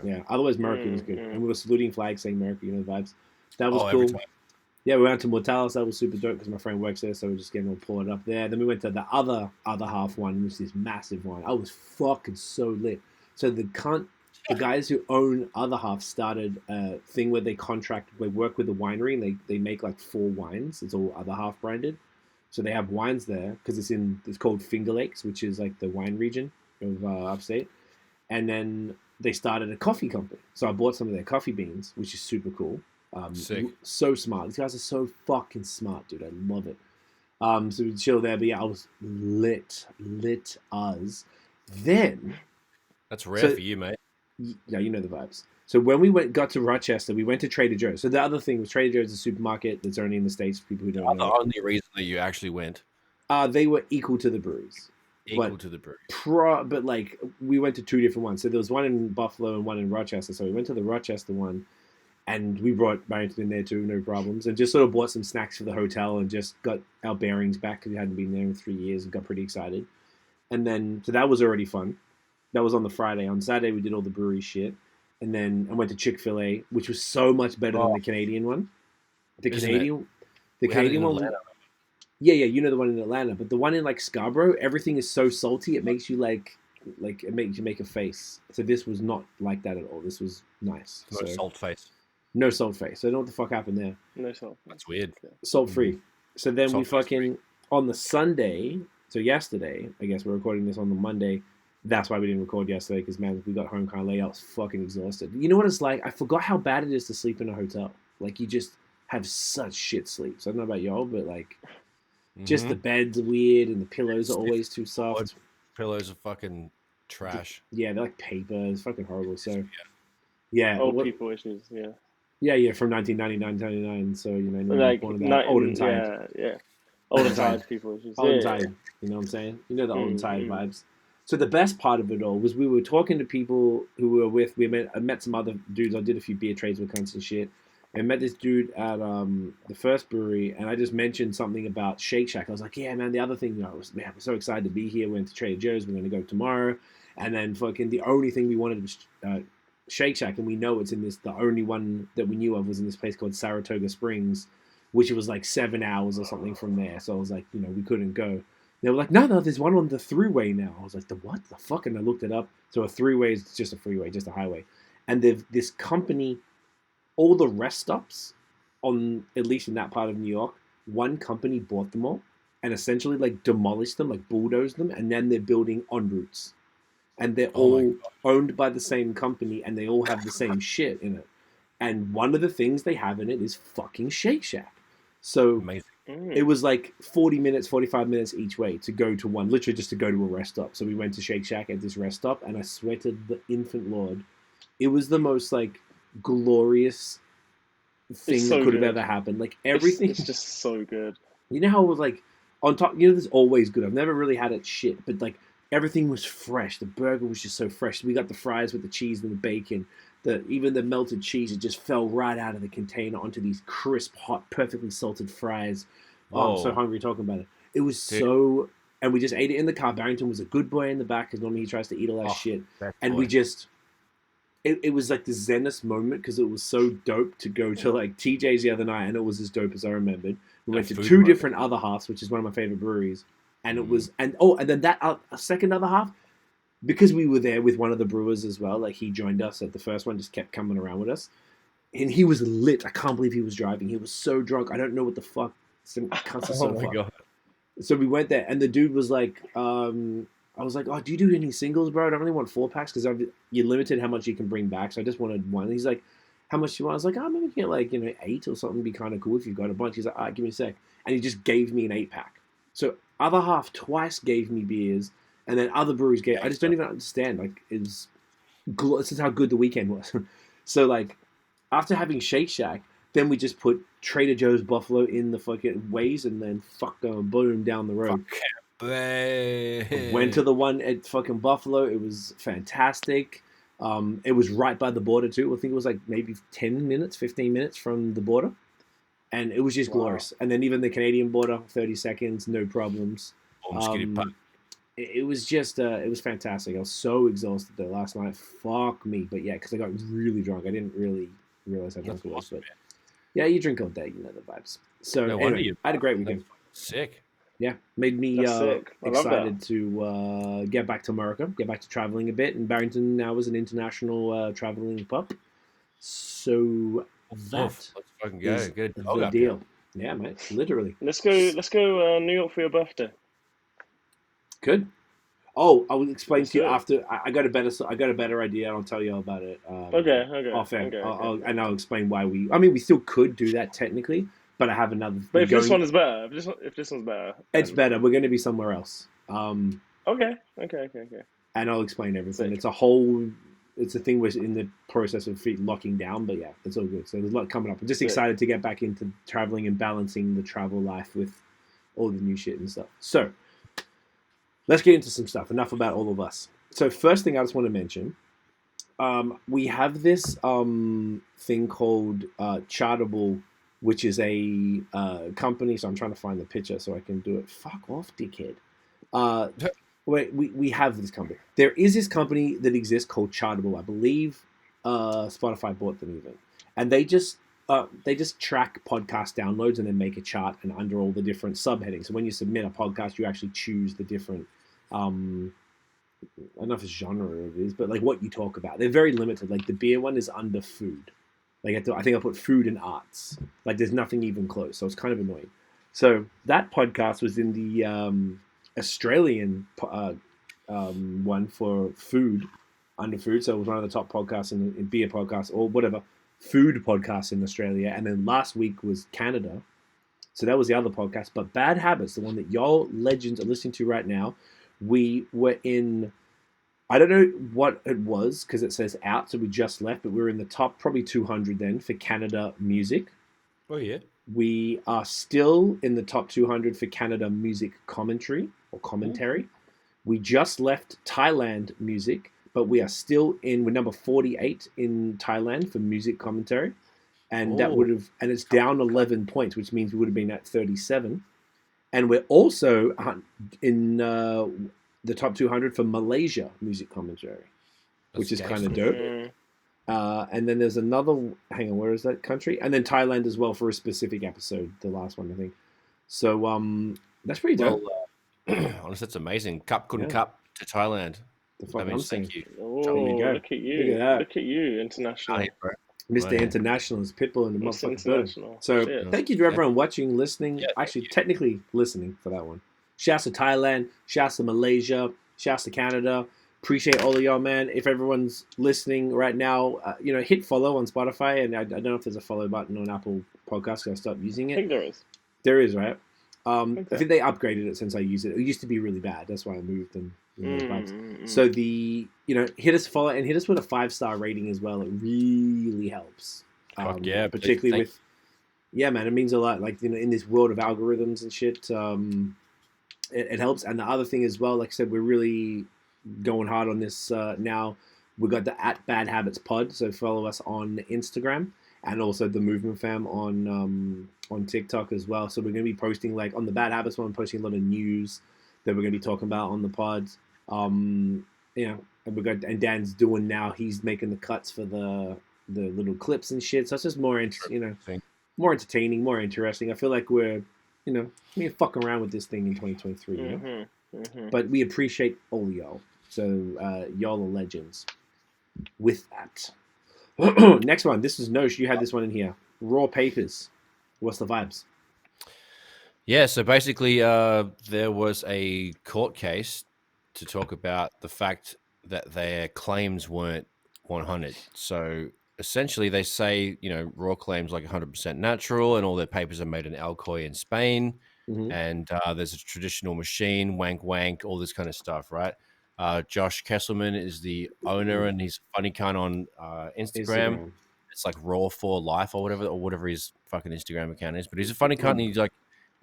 Yeah, otherwise America was good. And we were saluting flags, saying America, you know the vibes. That was cool. Yeah, we went to Mortalis. That was super dope because my friend works there, so we're just getting all pulled up there. Then we went to the other half one, which is this massive one. I was fucking so lit. So the guys who own Other Half started a thing where they work with the winery, and they make like 4 wines. It's all Other Half branded. So they have wines there because it's called Finger Lakes, which is like the wine region of upstate. And then they started a coffee company. So I bought some of their coffee beans, which is super cool. Sick. So smart. These guys are so fucking smart, dude. I love it. So we chill there, but yeah, I was lit as. Then that's rare for you, mate. Yeah, you know the vibes. So when we got to Rochester, we went to Trader Joe's. So the other thing was Trader Joe's is a supermarket that's only in the States for people who don't know. The only reason that you actually went? They were equal to the breweries. But like we went to 2 different ones. So there was one in Buffalo and one in Rochester. So we went to the Rochester one, and we brought Barrington in there too, no problems, and just sort of bought some snacks for the hotel and just got our bearings back because we hadn't been there in 3 years and got pretty excited. And then so that was already fun. That was on the Friday. On Saturday, we did all the brewery shit. And then I went to Chick-fil-A, which was so much better than the Canadian one. The Canadian one. Yeah, you know the one in Atlanta. But the one in like Scarborough, everything is so salty, it makes you like it makes you make a face. So this was not like that at all. This was nice. No salt face. No salt face. I don't know what the fuck happened there. No salt. That's weird. Salt free. So then we fucking, on the Sunday, so yesterday, I guess we're recording this on the Monday. That's why we didn't record yesterday, because, man, we got home kind of late. I was fucking exhausted. You know what it's like? I forgot how bad it is to sleep in a hotel. Like, you just have such shit sleep. So I don't know about y'all, but, like, just the bed's weird and the pillows are always too soft. Pillows are fucking trash. Yeah, they're like paper. It's fucking horrible. So, yeah. Old people issues, yeah. Yeah, from 1999, 99. So, you know, like, old and tired. Yeah. Old and tired people issues. Old and tired. You know what I'm saying? You know the old and tired vibes. So the best part of it all was we were talking to people who were with. I met some other dudes. I did a few beer trades with cunts and shit. I met this dude at the first brewery, and I just mentioned something about Shake Shack. I was like, yeah, man, the other thing, we're so excited to be here. We went to Trader Joe's. We're going to go tomorrow. And then fucking the only thing we wanted was Shake Shack, and we know it's in this, the only one that we knew of was in this place called Saratoga Springs, which was like 7 hours or something from there. So I was like, you know, we couldn't go. They were like, no, there's one on the thruway now. I was like, the what? The fuck? And I looked it up. So a thruway is just a freeway, just a highway. And this company, all the rest stops on, at least in that part of New York, one company bought them all and essentially like demolished them, like bulldozed them. And then they're building en routes. And they're all owned by the same company, and they all have the same shit in it. And one of the things they have in it is fucking Shake Shack. So amazing. It was like 40 minutes, 45 minutes each way to go to one, literally just to go to a rest stop. So we went to Shake Shack at this rest stop, and I swear to the infant Lord, it was the most like glorious thing that could have ever happened. Like everything. It's just so good. You know how it was like on top, you know, there's always good. I've never really had it shit, but like everything was fresh. The burger was just so fresh. We got the fries with the cheese and the bacon. Even the melted cheese, it just fell right out of the container onto these crisp, hot, perfectly salted fries. Oh, I'm so hungry talking about it. It was so... And we just ate it in the car. Barrington was a good boy in the back, because normally he tries to eat all that shit. And we just... It was like the zenest moment, because it was so dope to go to like TJ's the other night, and it was as dope as I remembered. We went to 2 different Other Halves, which is one of my favorite breweries. And it was... And then that second Other Half... Because we were there with one of the brewers as well, like he joined us at the first one, just kept coming around with us. And he was lit. I can't believe he was driving. He was so drunk. I don't know what the fuck. God. So we went there, and the dude was like, I was like, oh, do you do any singles, bro? I don't really want 4-packs because you're limited how much you can bring back. So I just wanted one. And he's like, how much do you want? I was like, I'm gonna get like 8 or something. Be kind of cool if you've got a bunch. He's like, all right, give me a sec, and he just gave me an 8-pack. So other half twice gave me beers, and then other breweries gave. I just don't even understand. Like this is how good the weekend was. So like after having Shake Shack, then we just put Trader Joe's Buffalo in the fucking Waze, and then boom down the road. Went to the one at fucking Buffalo. It was fantastic. It was right by the border too. I think it was like maybe 10 minutes, 15 minutes from the border. And it was just glorious. And then even the Canadian border, 30 seconds, no problems. It was just, it was fantastic. I was so exhausted though last night. Fuck me. But yeah, because I got really drunk. I didn't really realize how drunk it was. But yeah, you drink all day, you know the vibes. So anyway, I had a great weekend. Sick. Yeah, made me excited to get back to America, get back to traveling a bit. And Barrington now is an international traveling pup. So let's fucking go. Good the deal. Yeah, mate, literally. Let's go New York for your birthday. Good. Oh, I will explain to you after. I got a better idea. I'll tell you all about it. Okay. Off air. And I'll explain why we. I mean, we still could do that technically, but I have another. But if this one is better, if this one's better, then... it's better. We're going to be somewhere else. Okay. And I'll explain everything. Sick. It's a thing we're in the process of locking down, but yeah, it's all good. So there's a lot coming up. I'm just excited to get back into traveling and balancing the travel life with all the new shit and stuff. So let's get into some stuff. Enough about all of us. So first thing I just want to mention, we have this thing called Chartable, which is a company. So I'm trying to find the picture so I can do it. Fuck off, dickhead. We have this company. There is this company that exists called Chartable. I believe Spotify bought them even, and they just track podcast downloads and then make a chart and under all the different subheadings. So when you submit a podcast, you actually choose the different. I don't know if it's genre it is, but like what you talk about. They're very limited. Like the beer one is under food. Like I think I put food and arts. Like there's nothing even close. So it's kind of annoying. So that podcast was in the Australian one for food, under food. So it was one of the top podcasts in beer podcasts or whatever, food podcasts in Australia. And then last week was Canada. So that was the other podcast. But Bad Habits, the one that y'all legends are listening to right now, we were in, I don't know what it was because it says out. So we just left, but we were in the top probably 200 then for Canada music. Oh, yeah. We are still in the top 200 for Canada music commentary or commentary. Mm-hmm. We just left Thailand music, but we are still we're number 48 in Thailand for music commentary. And that would have, and it's down 11 points, which means we would have been at 37. And we're also in the top 200 for Malaysia music commentary, which is kind of dope. And then there's another, hang on, where is that country? And then Thailand as well for a specific episode, the last one, I think. So that's pretty dope. Honestly, that's amazing. Cup to Thailand. Thank you. Oh, look at you. Look at you, international. Mr. International is Pitbull and the motherfucking building. So thank you to everyone watching, listening, actually technically listening for that one. Shouts to Thailand, shouts to Malaysia, shouts to Canada. Appreciate all of y'all, man. If everyone's listening right now, hit follow on Spotify. And I don't know if there's a follow button on Apple Podcasts because I stopped using it. I think there is. There is, right? I think they upgraded it since I used it. It used to be really bad. That's why I moved and So hit us follow and hit us with a 5-star rating as well. It really helps. Particularly with man, it means a lot. Like in this world of algorithms and shit, it helps. And the other thing as well, like I said, we're really going hard on this now. We got the @Bad Habits Pod, so follow us on Instagram and also the Movement Fam on TikTok as well. So we're going to be posting, like on the Bad Habits one, posting a lot of news that we're going to be talking about on the pods. And Dan's doing now. He's making the cuts for the little clips and shit. So it's just more more entertaining, more interesting. I feel like we're fucking around with this thing in 2023. But we appreciate all y'all. So y'all are legends. With that, next one. This is Nosh. You had this one in here. Raw Papers. What's the vibes? Yeah, so basically there was a court case to talk about the fact that their claims weren't 100. So essentially they say, Raw claims like 100% natural, and all their papers are made in Alcoy in Spain. Mhm. And there's a traditional machine, wank wank, all this kind of stuff, right? Josh Kesselman is the owner, and he's a funny cunt on Instagram. It's like Raw for Life or whatever his fucking Instagram account is. But he's a funny cunt, and he's like,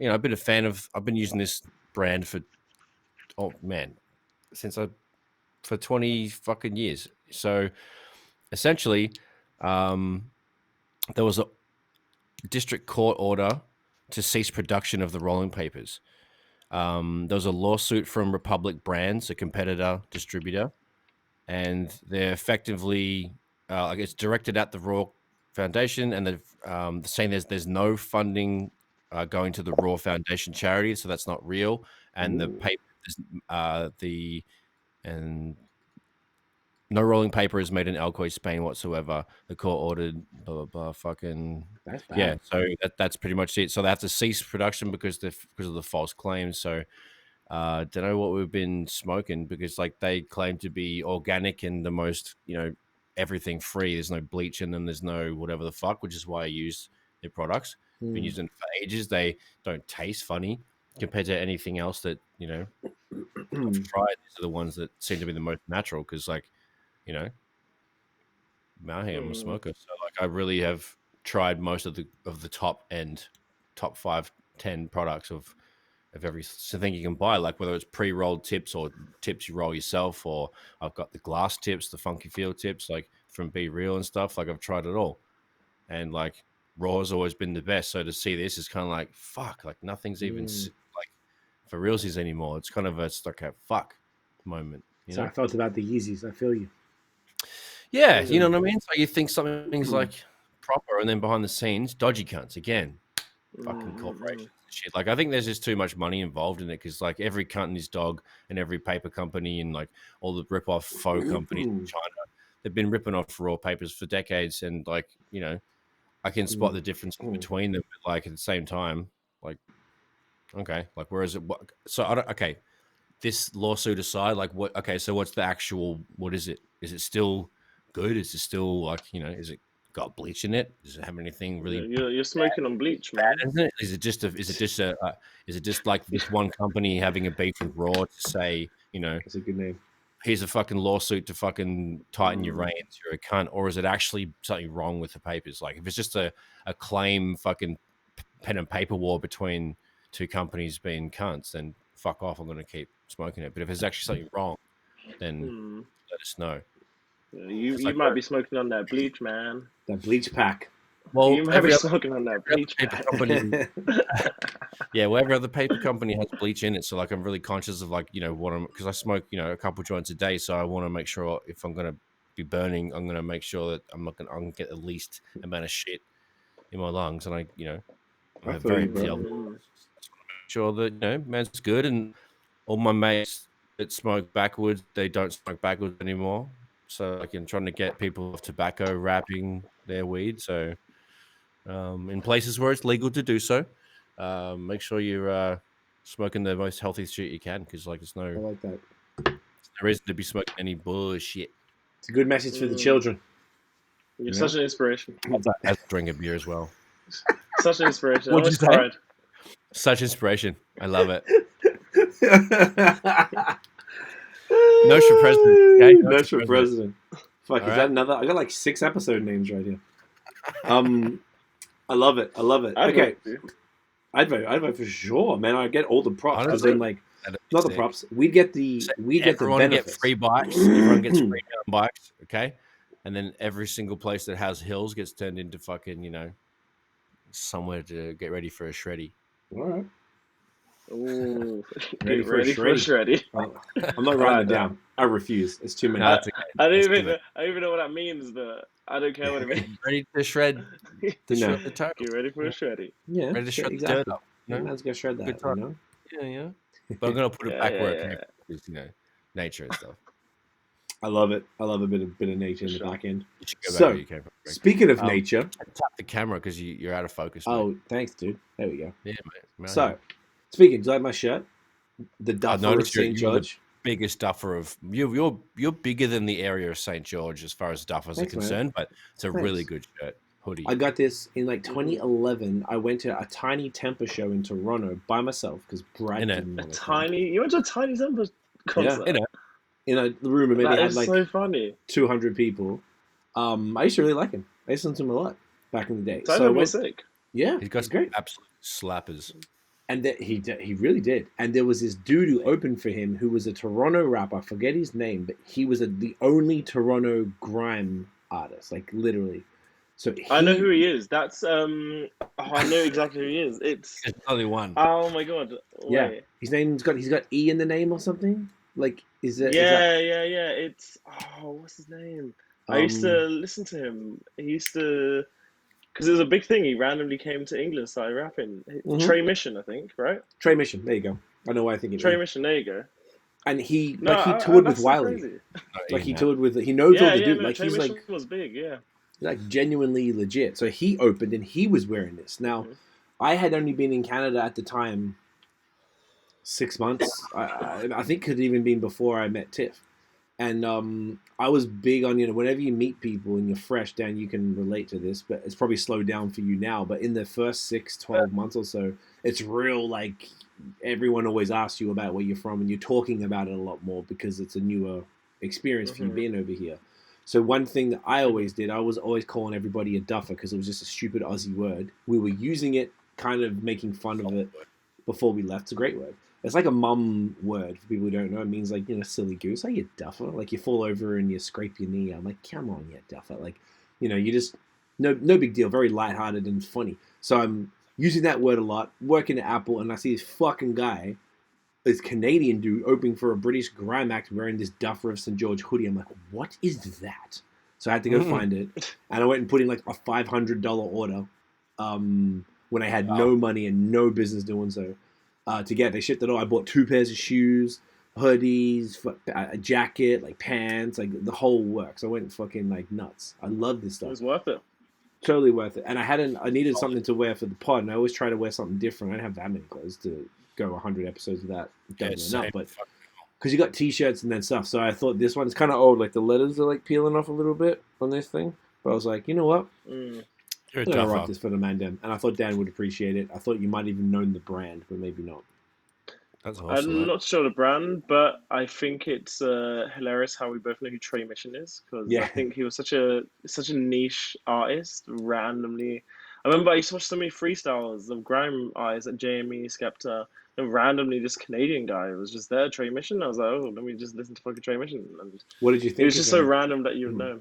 I've been a fan of. I've been using this brand for, for 20 fucking years. So essentially, there was a district court order to cease production of the rolling papers. There was a lawsuit from Republic Brands, a competitor distributor, and they're effectively, it's directed at the Raw Foundation, and they're saying there's no funding going to the Raw Foundation charity, so that's not real. And the paper, and no rolling paper is made in Alcoy, Spain whatsoever. The court ordered blah blah blah. Fucking That's bad. yeah. So that's pretty much it. So they have to cease production because of the false claims. So don't know what we've been smoking, because like they claim to be organic and the most everything free. There's no bleach in them. There's no whatever the fuck, which is why I use their products. Been using them for ages. They don't taste funny compared to anything else that I've tried. These are the ones that seem to be the most natural, because like I'm a smoker, so like I really have tried most of the top 5, 10 products of every thing you can buy, like whether it's pre-rolled tips or tips you roll yourself, or I've got the glass tips, the funky feel tips, like from Be Real and stuff. Like I've tried it all, and like Raw has always been the best. So to see this is kind of like fuck, like nothing's even like for realsies anymore. It's kind of like a fuck moment. So I felt about the Yeezys. I feel you. Yeah, you know what I mean? So you think something's like proper, and then behind the scenes, dodgy cunts again. Fucking corporations and shit. Like I think there's just too much money involved in it, because like every cunt and his dog and every paper company and like all the rip-off faux companies in China, they've been ripping off Raw papers for decades, and like I can spot the difference between them, but like at the same time, like okay, like whereas so I don't, okay, this lawsuit aside, like what? Okay, so what's the actual? What is it? Is it still good? Is it still like Is it got bleach in it? Does it have anything really? You're smoking on bleach, man. Is it just like this one company having a beef with Raw to say That's a good name. Here's a fucking lawsuit to fucking tighten your reins, you're a cunt, or is it actually something wrong with the papers? Like if it's just a claim fucking pen and paper war between two companies being cunts, then fuck off. I'm going to keep smoking it. But if there's actually something wrong, then let us know. You might be smoking on that bleach, man. That bleach pack. Well, you might be smoking on that bleach pack. Company, yeah, well, every other paper company has bleach in it. So like, I'm really conscious of like, because I smoke, a couple joints a day. So I want to make sure if I'm going to be burning, I'm going to make sure that I'm going to get the least amount of shit in my lungs. And I'm very sure that man's good, and all my mates that smoke backwards, they don't smoke backwards anymore. So like I'm trying to get people off tobacco wrapping their weed. So in places where it's legal to do so, make sure you're smoking the most healthy shit you can, because like I like that. There's no reason to be smoking any bullshit. It's a good message for the children. You're such an inspiration. I have to drink a beer as well. Such an inspiration. What'd you say? Such inspiration. I love it. No for president. Okay? No for president. Fuck, is that another? I got like 6 episode names right here. I love it. Okay. I'd vote for sure, man. I get all the props. Honestly, then like not the props. We get the everyone get free bikes. Everyone gets free bikes. Okay, and then every single place that has hills gets turned into fucking somewhere to get ready for a shreddy. All right. Ooh, ready for a shreddy. I'm not writing it down. I refuse. It's too many. I don't even know what that means, but I don't care what it means. Ready to shred. Shred the turtle. Get ready for a shreddy. Yeah. Ready to shred the turtle. Man's gonna shred that. Yeah. But I'm gonna put it back where it came, because nature and stuff. I love it. I love a bit of nature in the back end. You should go back where you came from. Speaking of nature, tap the camera because you're out of focus. Oh, thanks, dude. There we go. Yeah, mate. So, speaking, do you like my shirt? The Duff St. George. biggest duffer of you're bigger than the area of St. George as far as duffers are concerned, but it's a really good shirt. Hoodie. I got this in like 2011. I went to a tiny Temper show in Toronto by myself because Brad didn't want to come. You went to a tiny Temper concert? Yeah, in a room that maybe had like so funny. 200 people. I used to really like him. I listened to him a lot back in the day. So was sick. Yeah, he's got great absolute slappers. And he really did. And there was this dude who opened for him who was a Toronto rapper. I forget his name, but he was the only Toronto grime artist, like literally. So I know who he is. That's I know exactly who he is. It's only one. Oh my god! Wait. Yeah, his name's got E in the name or something. Like yeah. It's what's his name? I used to listen to him. He used to. Because it was a big thing. He randomly came to England, started rapping. Trey Mission, I think, right? Trey Mission. There you go. I know why I think it. Trey Mission. There you go. And he toured with Wiley. Like he toured with. He knows all the dude. Like Trey he's Mission like was big. Yeah. Like genuinely legit. So he opened and he was wearing this. Now, I had only been in Canada at the time 6 months. I think it had even been before I met Tiff. And I was big on, whenever you meet people and you're fresh, Dan, you can relate to this, but it's probably slowed down for you now. But in the first 12 months or so, it's real, like, everyone always asks you about where you're from, and you're talking about it a lot more because it's a newer experience for you being over here. So one thing that I always did, I was always calling everybody a duffer because it was just a stupid Aussie word. We were using it, kind of making fun of it before we left. It's a great word. It's like a mum word for people who don't know. It means like, silly goose. Like, you duffer. Like, you fall over and you scrape your knee. I'm like, come on, you duffer. Like, you just, no big deal. Very lighthearted and funny. So I'm using that word a lot, working at Apple, and I see this fucking guy, this Canadian dude, opening for a British grime act wearing this Duffer of St. George hoodie. I'm like, what is that? So I had to go find it. And I went and put in like a $500 order when I had no money and no business doing so. To get, they shipped it all. I bought 2 pairs of shoes, hoodies, a jacket, like pants, like the whole works. I went fucking like nuts. I love this stuff. It was worth it. Totally worth it. And I needed something to wear for the pod, and I always try to wear something different. I don't have that many clothes to go 100 episodes without going enough, but because you got t-shirts and then stuff. So I thought this one's kind of old, like the letters are like peeling off a little bit on this thing. But I was like, you know what? I'm going to write this for the man, Dan. And I thought Dan would appreciate it. I thought you might even known the brand, but maybe not. That's awesome. I'm not sure the brand, but I think it's hilarious how we both know who Trey Mission is, because I think he was such a niche artist. Randomly, I remember I used to watch so many freestyles of grime artists at JME, Skepta, and randomly this Canadian guy was just there, Trey Mission. I was like, oh, let me just listen to fucking Trey Mission. And what did you think? It was just so random that you would know.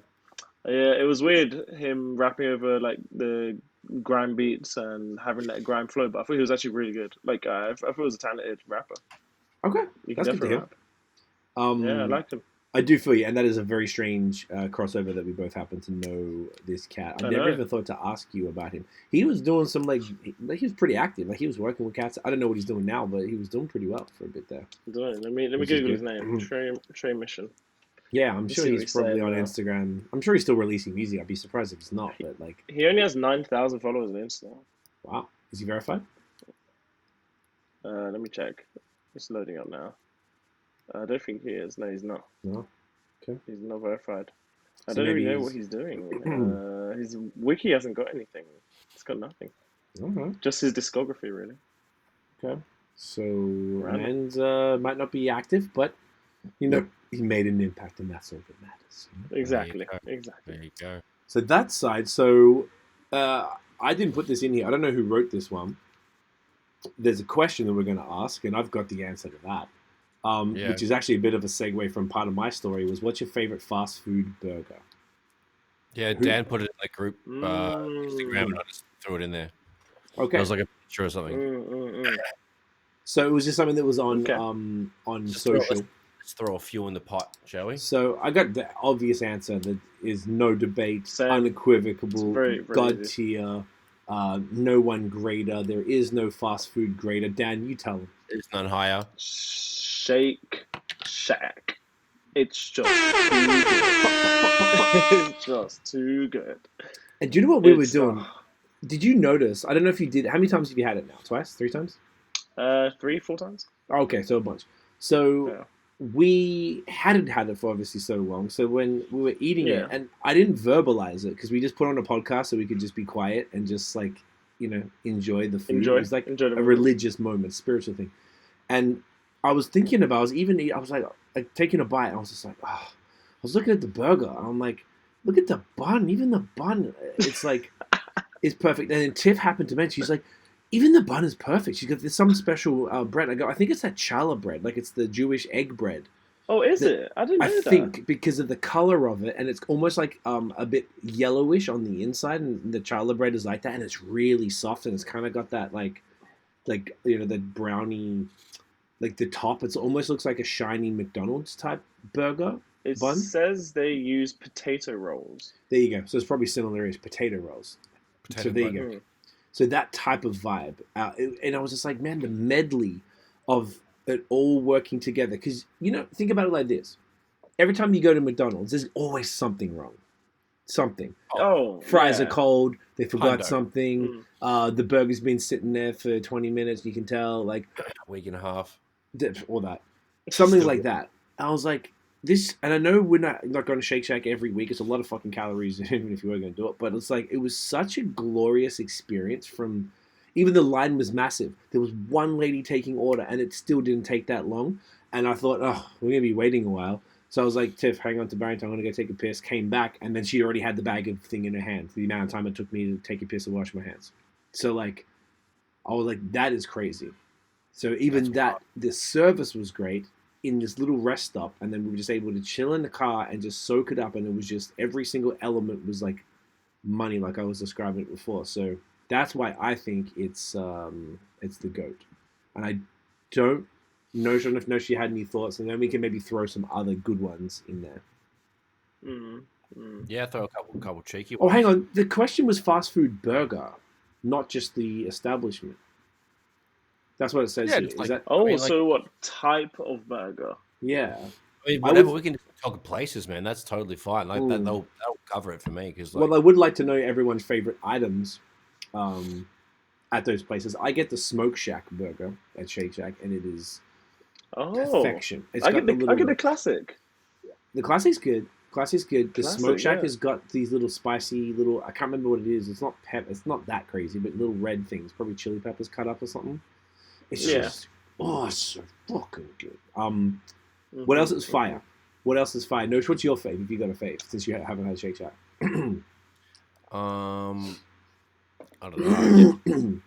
Yeah, it was weird him rapping over like the grime beats and having that grime flow, but I thought he was actually really good. Like I thought he was a talented rapper. Okay, that's good to hear. Yeah, I liked him. I do feel you, and that is a very strange crossover that we both happen to know this cat. I never even thought to ask you about him. He was doing some like he was pretty active. Like he was working with cats. I don't know what he's doing now, but he was doing pretty well for a bit there. Let me Google his name. Trey Mission. Yeah, I'm sure he's probably on Instagram. I'm sure he's still releasing music. I'd be surprised if he's not. But like, he only has 9,000 followers on Insta. Wow, is he verified? Let me check. It's loading up now. I don't think he is. No, he's not. No, okay. He's not verified. I don't even know what he's doing. His wiki hasn't got anything. It's got nothing. Just his discography, really. Okay. So Rand's might not be active, but he made an impact, and that's all that matters. Exactly. There you go. So that side. So I didn't put this in here. I don't know who wrote this one. There's a question that we're going to ask, and I've got the answer to that. Which is actually a bit of a segue from part of my story. Was what's your favorite fast food burger? Yeah, Dan put it in the group Instagram, and I just threw it in there. Okay, it was like a picture or something. So it was just something that was on just social. Let's throw a few in the pot, shall we? So I got the obvious answer that is no debate, unequivocal, very God tier, no one greater. There is no fast food greater. Dan, you tell them. There's none higher. Shake Shack. It's just too good. It's just too good. And do you know what we were doing? Did you notice? I don't know if you did. How many times have you had it now? Twice? 3 times? 3, 4 times. Okay, so a bunch. So we hadn't had it for obviously so long. So when we were eating it, Yeah. and I didn't verbalize it because we just put on a podcast so we could just be quiet and just like, enjoy the food. It was like Enjoy the a moment. religious moment, spiritual thing. And I was thinking about, I was like taking a bite. And I was just like, oh, I was looking at the burger. And I'm like, look at the bun. Even the bun, it's like, it's perfect. And then Tiff happened to mention, she's like, even the bun is perfect. She's got there's some special bread. I go, I think it's that challah bread, like it's the Jewish egg bread. Oh, is it? I didn't know I that. think because of the color of it, and it's almost like a bit yellowish on the inside, and the challah bread is like that, and it's really soft, and it's kind of got that like the brownie, like the top. It almost looks like a shiny McDonald's type burger It bun. says they use potato rolls. There you go. So it's probably similar as potato rolls. Potato So there bun. you go. So that type of vibe, and I was just like, man, the medley of it all working together. Because think about it like this: every time you go to McDonald's, there's always something wrong. Something. Oh, Fries yeah. are cold. They forgot Hundo. something. The burger's been sitting there for 20 minutes. You can tell, like, A week and a half. all that, something Still like good. that. I was like, this, and I know we're not going to Shake Shack every week. It's a lot of fucking calories, even if you were going to do it. But it's like, it was such a glorious experience. From even the line was massive. There was one lady taking order, and it still didn't take that long. And I thought, oh, we're gonna be waiting a while. So I was like, Tiff, hang on to Barrington. I'm gonna go take a piss. Came back, and then she already had the bag of thing in her hand. The amount of time it took me to take a piss and wash my hands. So like, I was like, that is crazy. So even the service was great in this little rest stop, and then we were just able to chill in the car and just soak it up, and it was just every single element was like money, like I was describing it before. So that's why I think it's the GOAT. And I don't know if she had any thoughts, and then we can maybe throw some other good ones in there. Yeah, throw a couple cheeky Oh, ones. hang on. The question was fast food burger, not just the establishment. That's what it says Yeah, here. it's Is like- that? Oh, I mean, like- so what type of burger? Yeah. I mean, I whatever, would- we can talk places, man. That's totally fine. Like that, they'll cover it for me because, like, Well, I would like to know everyone's favorite items at those places. I get the Smoke Shack burger at Shake Shack, and it is perfection. It's I got get the classic. The classic's good. Classic's good. The Classic, Smoke Shack yeah. has got these little spicy I can't remember what it is. It's not It's not that crazy, but little red things, probably chili peppers cut up or something. It's just it's so fucking good. What else is fire? What else is fire? Nosh, what's your fave? If you got a fave, since you haven't had Shake Shack. I don't know.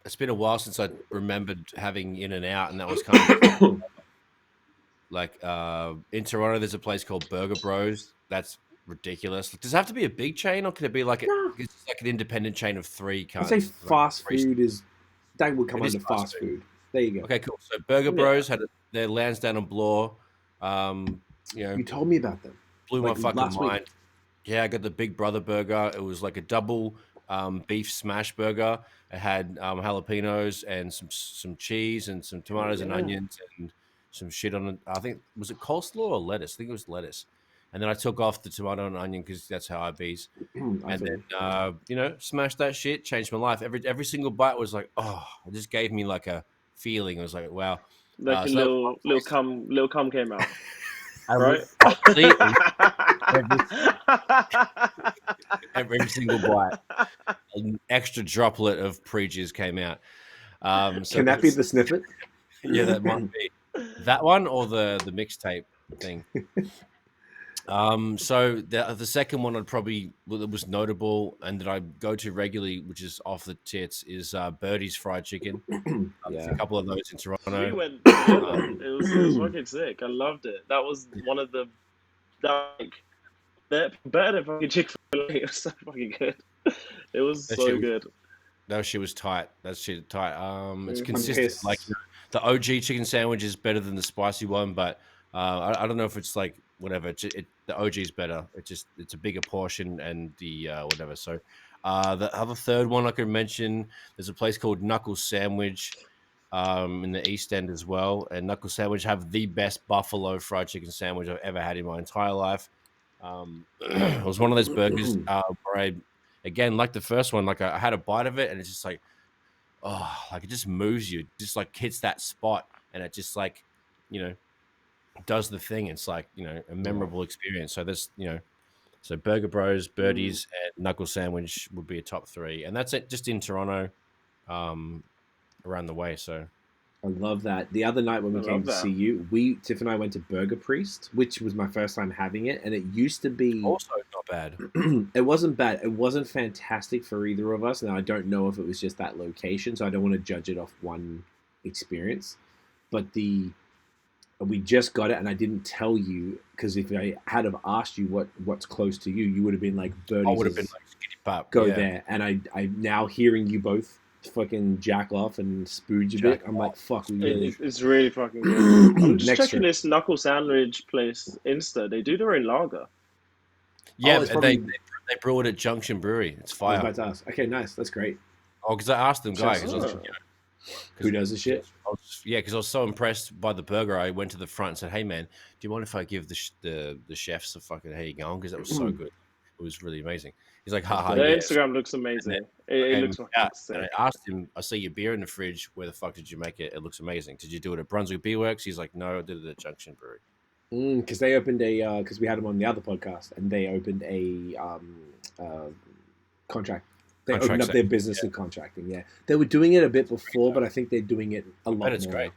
It's been a while since I remembered having In and Out, and that was kind of like in Toronto. There's a place called Burger Bros. That's ridiculous. Does it have to be a big chain, or can it be like it's like an independent chain of three? I'd say fast food is that would come It is under fast fast food. food. There you go. Okay, cool. So Burger Bros had their Lansdowne and Bloor. You told me about them. Blew my fucking last week. mind. Yeah, I got the Big Brother burger. It was like a double beef smash burger. It had jalapenos and some cheese and some tomatoes and onions and some shit on it. I think, was it coleslaw or lettuce? I think it was lettuce. And then I took off the tomato and onion because that's how I bees. And then, smashed that shit, changed my life. Every single bite was like, oh, it just gave me like a feeling. I was like, wow. Like a little cum came out. Right? Every single bite, an extra droplet of pre-jizz came out. So Can that be the snippet? Yeah, that might be that one or the mixtape thing. So the second one that was notable and that I go to regularly, which is off the tits, is Birdie's Fried Chicken. There's a couple of those in Toronto. We went together. It was fucking sick. I loved it. That was one of the better than fucking Chick-fil-A. It was so fucking good. It was so good. No, she was tight. That shit tight. It's I'm consistent. pissed. Like the OG chicken sandwich is better than the spicy one, but I don't know if it's like whatever. The OG is better. It's a bigger portion and the whatever. So the other third one I could mention, there's a place called Knuckle Sandwich in the East End as well. And Knuckle Sandwich have the best buffalo fried chicken sandwich I've ever had in my entire life. It was one of those burgers where I, again, like the first one, like I had a bite of it and it's just like, oh, like it just moves you, it just like hits that spot and it just like, does the thing. It's like, you know, a memorable experience. So there's, you know, so Burger Bros, Birdies, and Knuckle Sandwich would be a top 3, and that's it. Just in Toronto, around the way. So I love that. The other night when we came to see you, Tiff and I went to Burger Priest, which was my first time having it, and it used to be also not bad. It wasn't bad. It wasn't fantastic for either of us. Now I don't know if it was just that location, so I don't want to judge it off one experience. But we just got it, and I didn't tell you because if I had have asked you what's close to you, you would have been like, "Birdies." I would have been like, "Skinny Pop, go there." And I now hearing you both fucking jack off and spooge a bit. I'm like, fuck, it's really fucking good. I'm just checking this Knuckle Sandwich place Insta. They do their own lager. Yeah, they brew it at Junction Brewery. It's fire. I was about to ask. Okay, nice. That's great. Oh, because I asked them, guys, who does the shit? Because I was so impressed by the burger. I went to the front and said, "Hey, man, do you mind if I give the chefs a fucking how you going?" Because that was so good. It was really amazing. He's like, "Ha." Their Instagram looks amazing. It looks fucking sick. And I asked him, "I see your beer in the fridge. Where the fuck did you make it? It looks amazing. Did you do it at Brunswick Beer Works?" He's like, "No, I did it at Junction Brewery." Because they opened because we had them on the other podcast, and they opened a contract. They opened up their business in contracting. Yeah, they were doing it a bit before, but I think they're doing it a lot more. It's great.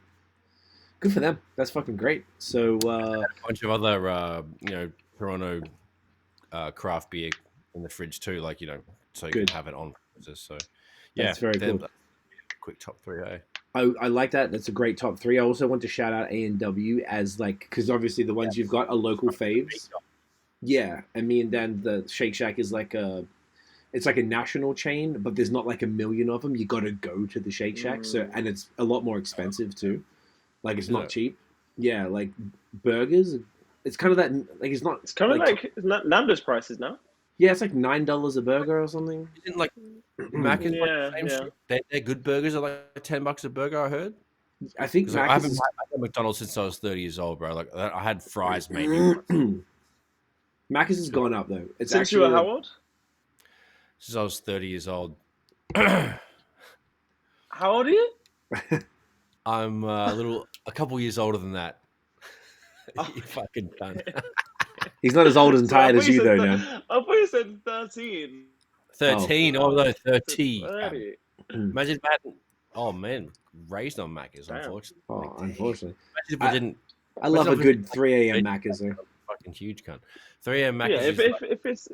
Good for them. That's fucking great. So a bunch of other Toronto craft beer in the fridge too, like, you know, so you can have it on. So yeah, that's very cool. Quick top 3. I like that. That's a great top 3. I also want to shout out A&W as like, because obviously the ones you've got are local faves. Yeah, and me and Dan, the Shake Shack is like it's like a national chain, but there's not like a million of them. You got to go to the Shake Shack, and it's a lot more expensive too. Like it's not cheap. Yeah, like burgers. It's kind of that. Like it's not. It's kind of like Nando's prices now. Yeah, it's like $9 a burger or something. Isn't like Macca's They're good burgers are like $10 a burger. I heard. I think I haven't had McDonald's since I was 30 years old, bro. Like I had fries maybe. Macca's has gone up though. It's since you were how old? Since I was 30 years old. How old are you? I'm a couple years older than that. You fucking cunt. He's not as old and tired as you, though, now. I thought you said 13. 13? Oh, no, 30. Imagine that. Oh, man. Raised on Macca's, unfortunately. Oh, unfortunately. I love a good 3 a.m. Macca's, though. Fucking huge cunt. 3 a.m. Macca's. Yeah, if it's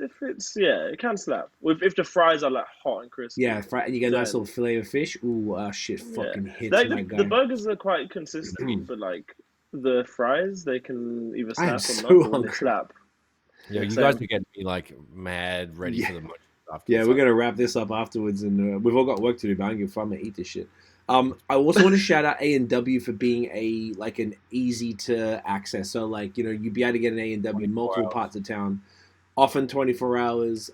it can slap. If the fries are like hot and crispy. Yeah, and you get a nice little fillet of fish. Ooh, shit, fucking hits my guy. The burgers are quite consistent, but like the fries, they can either slap or not. When they slap. Yeah, you guys are getting me like mad ready for the munch after. Yeah, we're gonna wrap this up afterwards, and we've all got work to do. But I don't give a fuck. I'm gonna eat this shit. I also want to shout out A&W for being an easy to access. So like, you know, you'd be able to get an A&W in multiple parts of town, often 24 hours.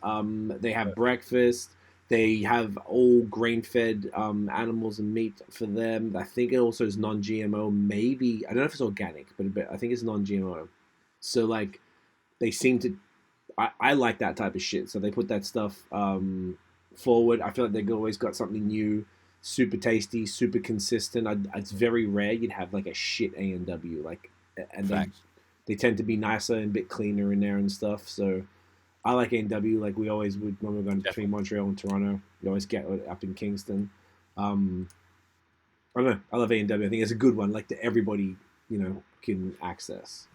They have breakfast. They have all grain-fed animals and meat for them. I think it also is non-GMO. Maybe I don't know if it's organic, but I think it's non-GMO. So like, they seem to. I like that type of shit. So they put that stuff forward. I feel like they've always got something new. Super tasty, super consistent. It's very rare you'd have like a shit A&W, like, and they tend to be nicer and a bit cleaner in there and stuff. So I like A&W, like we always would when we're going between Montreal and Toronto. We always get it up in Kingston. I don't know. I love A&W. I think it's a good one, like that everybody can access.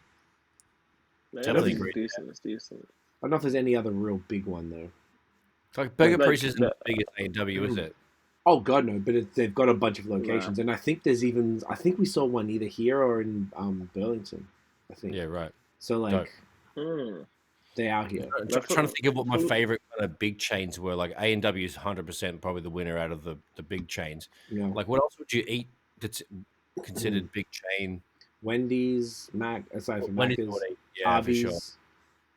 Definitely decent. It's decent. I don't know if there's any other real big one though. It's like Burger Priest isn't the biggest A&W, is it? Oh God, no! But they've got a bunch of locations, and I think we saw one either here or in Burlington. I think. Yeah, right. So like, they're out here. I'm trying to think of what my favorite kind of big chains were. Like A&W is 100% probably the winner out of the big chains. Yeah. Like, what else would you eat that's considered big chain? Wendy's, aside from Macca's, yeah, Arby's. for sure.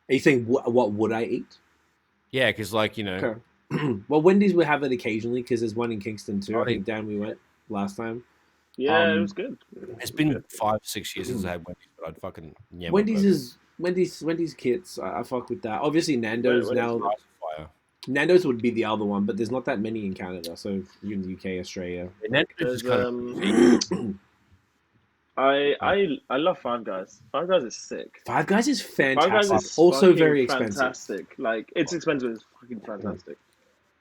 Are you saying what would I eat? Yeah, because like Okay. Well, Wendy's will have it occasionally because there's one in Kingston too. I think Dan, we went last time. Yeah, it was good. It's been 5-6 years since I had Wendy's, but I'd fucking Wendy's kits. I fuck with that. Obviously, Nando's now. Nando's would be the other one, but there's not that many in Canada. So you're in the UK, Australia. Nando's is kind of I love Five Guys. Five Guys is sick. Five Guys is Five Guys fantastic. is Also fucking very expensive. fantastic. Like it's expensive, it's fucking fantastic.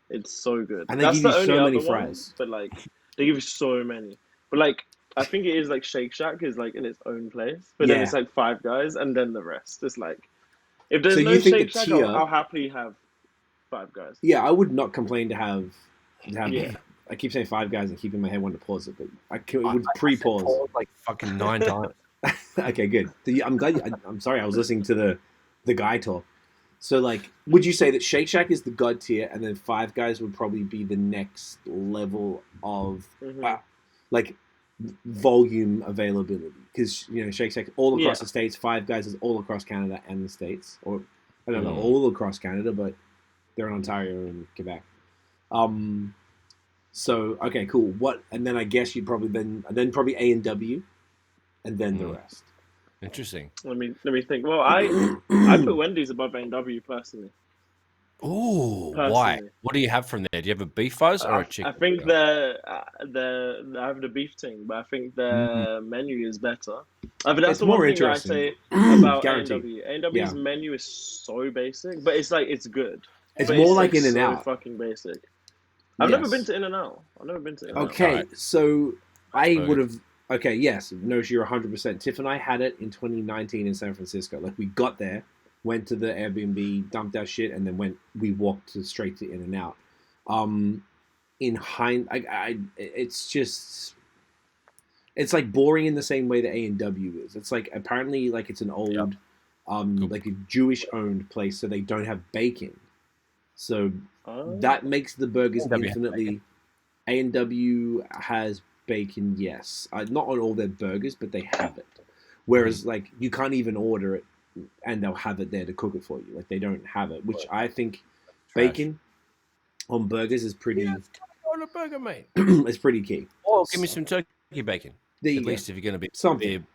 It's so good. And they That's give you the only so many other one, fries. but like they give you so many. But like I think it is like Shake Shack is like in its own place, but then Yeah. it's like Five Guys, and then the rest. It's like if there's So no you think Shake the Shack, tier- I'll happily have Five Guys. Yeah, I would not complain to have. Yeah. I keep saying Five Guys and keeping my head wanting to pause it, but it would I pre-pause. paused like fucking 9 times. Okay, good. I'm glad. I'm sorry, I was listening to the guy talk. So, like, would you say that Shake Shack is the god tier, and then Five Guys would probably be the next level of like volume availability? Because you know, Shake Shack all across the states, Five Guys is all across Canada and the states, or I don't know, all across Canada, but they're in Ontario and Quebec. So okay, cool. What? And then I guess you'd probably then probably A&W, and then the rest. Interesting. Let me think. Well, I put Wendy's above A&W personally. Ooh, why? What do you have from there? Do you have a beef fuzz or a chicken? I think I have the beef thing, but I think the menu is better. I mean, that's It's the more one thing I interesting. say about Guaranteed. A&W. A&W's menu is so basic, but it's like it's good. It's but more like In and so Out. fucking basic. I've never been to In and Out. Okay, so I Right. would have. Okay, yes, no, you're 100%. Tiff and I had it in 2019 in San Francisco. Like we got there, went to the Airbnb, dumped our shit, and then we walked straight to In and Out. In it's like boring in the same way that A&W is. It's like apparently like it's an old, like a Jewish owned place, so they don't have bacon. So that makes the burgers infinitely. A&W has bacon, yes. Not on all their burgers, but they have it. Whereas, like, you can't even order it, and they'll have it there to cook it for you. Like, they don't have it, which I think bacon on burgers is pretty. On a burger, mate. It's pretty key. Or give me some turkey bacon. At least if you're going to be something,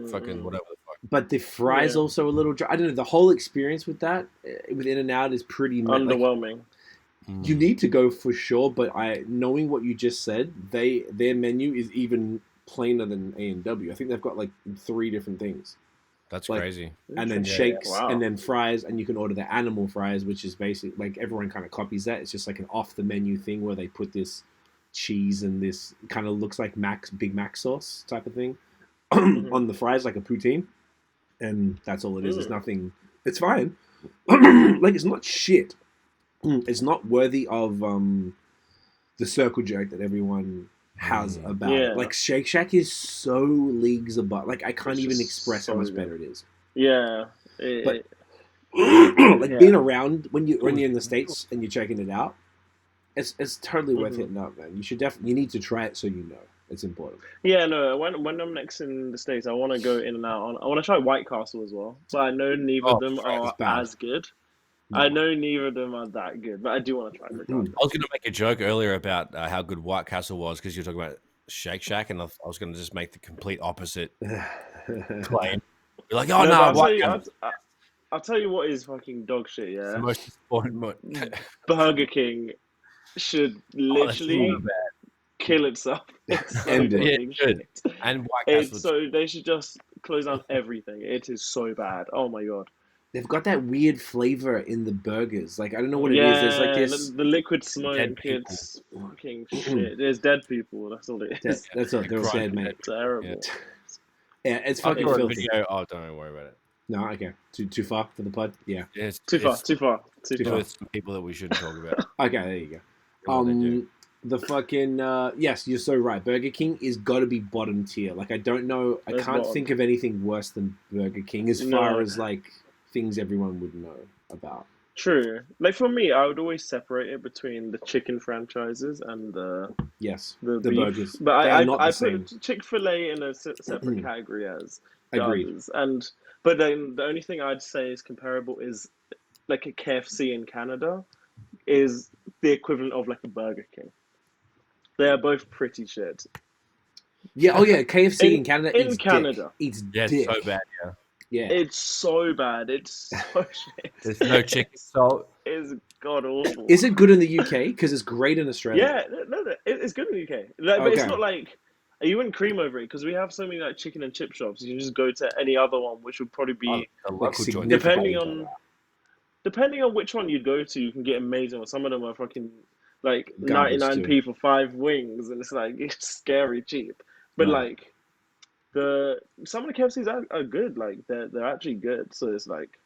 fucking whatever the fuck. But the fries also a little dry. I don't know. The whole experience with that, with In and Out, is pretty underwhelming. You need to go for sure, but knowing what you just said, their menu is even plainer than A&W. I think they've got like 3 different things. That's crazy. And then shakes, and then fries, and you can order the animal fries, which is basically like everyone kind of copies that. It's just like an off the menu thing where they put this cheese and this kind of looks like Big Mac sauce type of thing on the fries, like a poutine, and that's all it is. It's nothing. It's fine. Like it's not shit. It's not worthy of the circle jerk that everyone has about it. Like Shake Shack is so leagues above. Like I can't even express how much better it is. Yeah, but being around when you're in the States and you're checking it out, it's totally worth hitting up, man. You need to try it so you know. It's important. Yeah, no. When I'm next in the States, I want to go In and Out. I want to try White Castle as well, but I know neither of them are as good. No. I know neither of them are that good, but I do want to try it. I was going to make a joke earlier about how good White Castle was because you're talking about Shake Shack, and I was going to just make the complete opposite claim. You're like, oh no, I'll tell you what is fucking dog shit. Yeah, it's the most important. Burger King should literally kill itself. It's so and White Castle. So they should just close down everything. It is so bad. Oh my god. They've got that weird flavor in the burgers. Like I don't know what it is. There's like this the liquid smoke. It's fucking shit. There's dead people. That's all it is. That's all. They're all dead, mate. Terrible. Yeah, it's fucking filthy. Video. Oh, don't worry about it. No, okay. Too far for the pod. Yeah. It's too far. People that we shouldn't talk about. Okay, there you go. The fucking yes, you're so right. Burger King is got to be bottom tier. Like I don't know. I can't think of anything worse than Burger King as far as like things everyone would know about. True. Like for me, I would always separate it between the chicken franchises and the burgers. But I put Chick-fil-A in a separate category as others. But then the only thing I'd say is comparable is like a KFC in Canada is the equivalent of like a Burger King. They are both pretty shit. Yeah. Oh yeah. KFC in Canada. In Canada, it's dick. It's so bad. Yeah. It's so bad. It's so shit. There's no chicken salt. It's god awful. Is it good in the UK? Because it's great in Australia. Yeah, no, it's good in the UK. But it's not like you wouldn't cream over it because we have so many like chicken and chip shops. You can just go to any other one, which would probably be The local joint. depending on which one you go to. You can get amazing ones. Some of them are fucking like Garbage 99p for 5 wings, and it's like it's scary cheap. But Right. like some of the KFCs are good. Like they're actually good. So it's like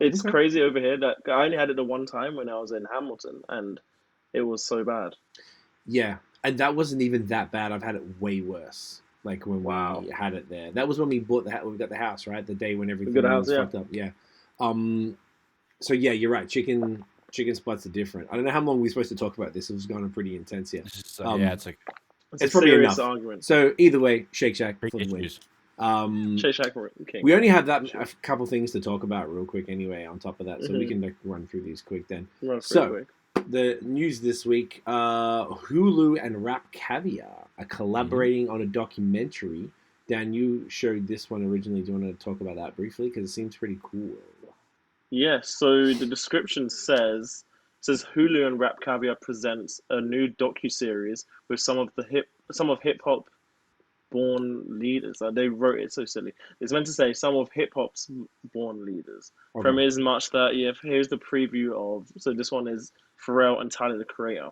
it's Okay. crazy over here that I only had it the one time when I was in Hamilton, and it was so bad. Yeah, and that wasn't even that bad. I've had it way worse. Like when Wow. we had it there. That was when we bought we got the house, right? The day when everything got a house, was yeah. fucked up. Yeah. So yeah, you're right. Chicken spots are different. I don't know how long we're supposed to talk about this. It was going pretty intense here. It's like It's probably serious enough. argument. So either way, Shake Shack for big the win. issues. Shake Shack King. We only have a couple things to talk about real quick anyway. On top of that, so we Mm-hmm. can like, run through these quick then. Quick. The news this week: Hulu and Rap Caviar are collaborating on a documentary. Dan, you showed this one originally. Do you want to talk about that briefly? Because it seems pretty cool. Yes, so the description says Hulu and Rap Caviar presents a new docuseries with some of hip hop born leaders. They wrote it so silly. It's meant to say some of hip hop's born leaders. Okay. Premiere is March 30th. Here's the preview of. So this one is Pharrell and Tyler the Creator.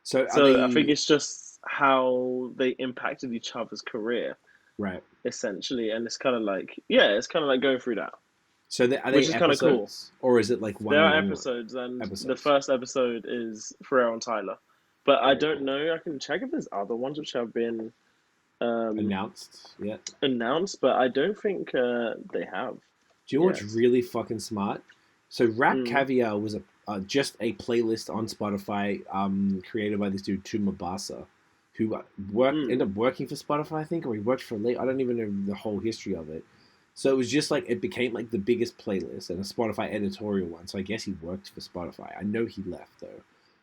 So I think it's just how they impacted each other's career, right. essentially, and it's kind of like going through that. So are they Which is kind of cool. Or is it like one? There are episodes, and the first episode is Pharrell and Tyler. But I don't know. I can check if there's other ones which have been announced yet. But I don't think they have. Do you know what's really fucking smart? So Rap Caviar was just a playlist on Spotify created by this dude Tuma Basa, who ended up working for Spotify, I think, or he worked for I don't even know the whole history of it. So it was just like it became like the biggest playlist and a Spotify editorial one. So I guess he worked for Spotify. I know he left though.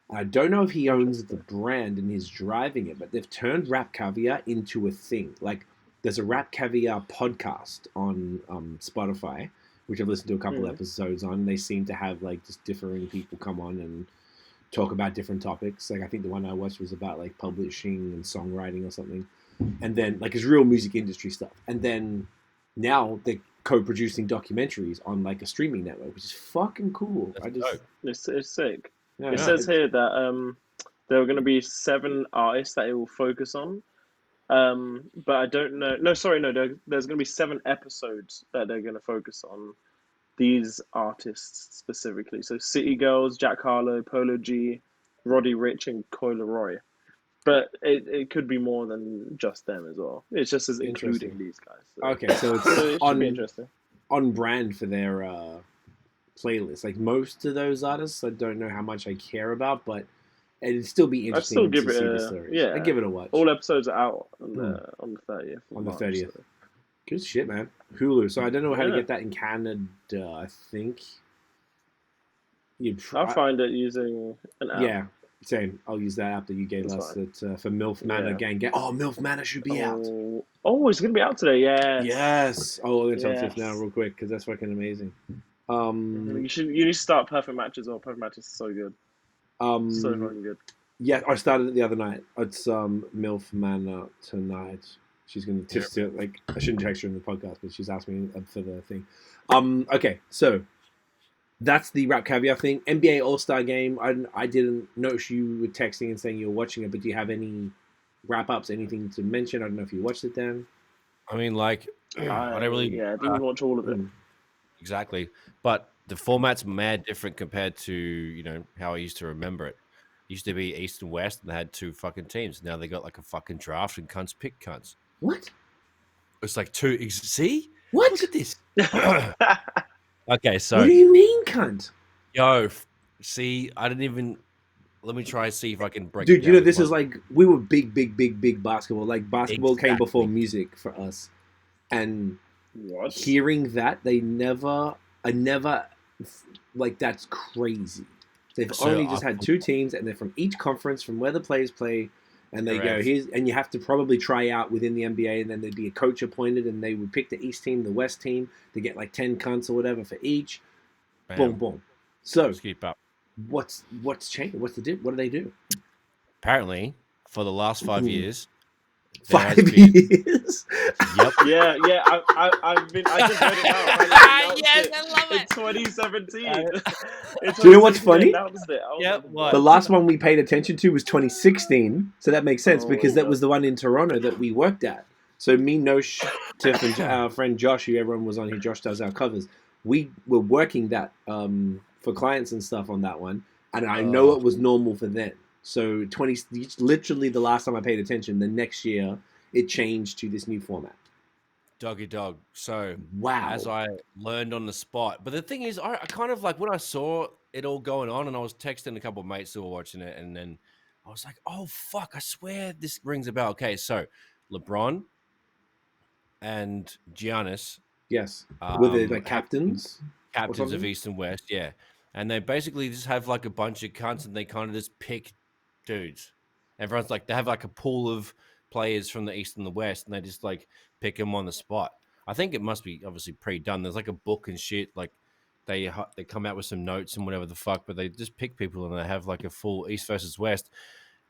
I don't know if he owns the brand and he's driving it, but they've turned Rap Caviar into a thing. Like there's a Rap Caviar podcast on Spotify, which I've listened to a couple episodes on. They seem to have like just differing people come on and talk about different topics. Like I think the one I watched was about like publishing and songwriting or something. And then like it's real music industry stuff. And then now they're co-producing documentaries on like a streaming network, which is fucking cool. It's sick. Yeah, it says here that there are going to be 7 artists that it will focus on. But I don't know. No, sorry, no. There's going to be 7 episodes that they're going to focus on these artists specifically. So City Girls, Jack Harlow, Polo G, Roddy Ricch, and Coi Leroy. But it could be more than just them as well. It's just as including these guys. So. Okay, so it should be interesting. On brand for their playlist. Like most of those artists, I don't know how much I care about, but it'd still be interesting I'd still give to it see the stories. Yeah, I'd give it a watch. All episodes are out on the 30th. On the 30th. So. Good shit, man. Hulu. So I don't know how to get that in Canada, I think. I'll find it using an app. Yeah. Same. I'll use that app that you gave us for MILF Manor Gang. Oh, MILF Manor should be out. Oh, it's going to be out today. Yes. Oh, I'm going to tell this now real quick because that's fucking amazing. You need to start Perfect Match as well. Perfect Match is so good. So fucking good. Yeah, I started it the other night. It's MILF Manor tonight. She's going to text it. Like, I shouldn't text her in the podcast, but she's asked me for the thing. Okay, so that's the Rap Caviar thing. NBA All-Star Game. I didn't notice you were texting and saying you were watching it, but do you have any wrap-ups, anything to mention? I don't know if you watched it, Dan. I mean, like, I don't really... Yeah, I didn't watch all of it. Exactly. But the format's mad different compared to, how I used to remember it. It used to be East and West, and they had 2 fucking teams. Now they got like a fucking draft, and cunts pick cunts. What? It's like 2... See? What? Look at this. Okay, so... What do you mean, cunt? Yo, see, I didn't even... Let me try and see if I can break Dude, it down. this is like... We were big basketball. Like, basketball came before music for us. And hearing that, I never... Like, that's crazy. They've only just had 2 teams, and they're from each conference, from where the players play... And they go, and you have to probably try out within the NBA, and then there'd be a coach appointed, and they would pick the East team, the West team, to get like 10 cunts or whatever for each. Bam. Boom, boom. So, keep up. What's changed? What do they do? Apparently, for the last 5 years, 5 years. Yep. Yeah, I just read it out. Yes, I love in it. 2017. In Do you know what's 2017 they funny? announced it. I was Yep, like, what? The last one we paid attention to was 2016, so that makes sense Oh, because that yeah. was the one in Toronto that we worked at. So me, Nosh, Tiff, and our friend Josh, who everyone was on here, Josh does our covers. We were working that for clients and stuff on that one, and I know it was normal for them. So literally the last time I paid attention, the next year it changed to this new format. Doggy dog. So Wow. as I learned on the spot. But the thing is, I kind of like when I saw it all going on and I was texting a couple of mates who were watching it, and then I was like, oh fuck, I swear this rings a bell. Okay, so LeBron and Giannis. Yes. Were they like captains of something? East and West, yeah. And they basically just have like a bunch of cunts and they kind of just pick dudes. Everyone's like, they have like a pool of players from the East and the West and they just like pick them on the spot. I think it must be obviously pre-done. There's like a book and shit. Like they come out with some notes and whatever the fuck, but they just pick people and they have like a full East versus West.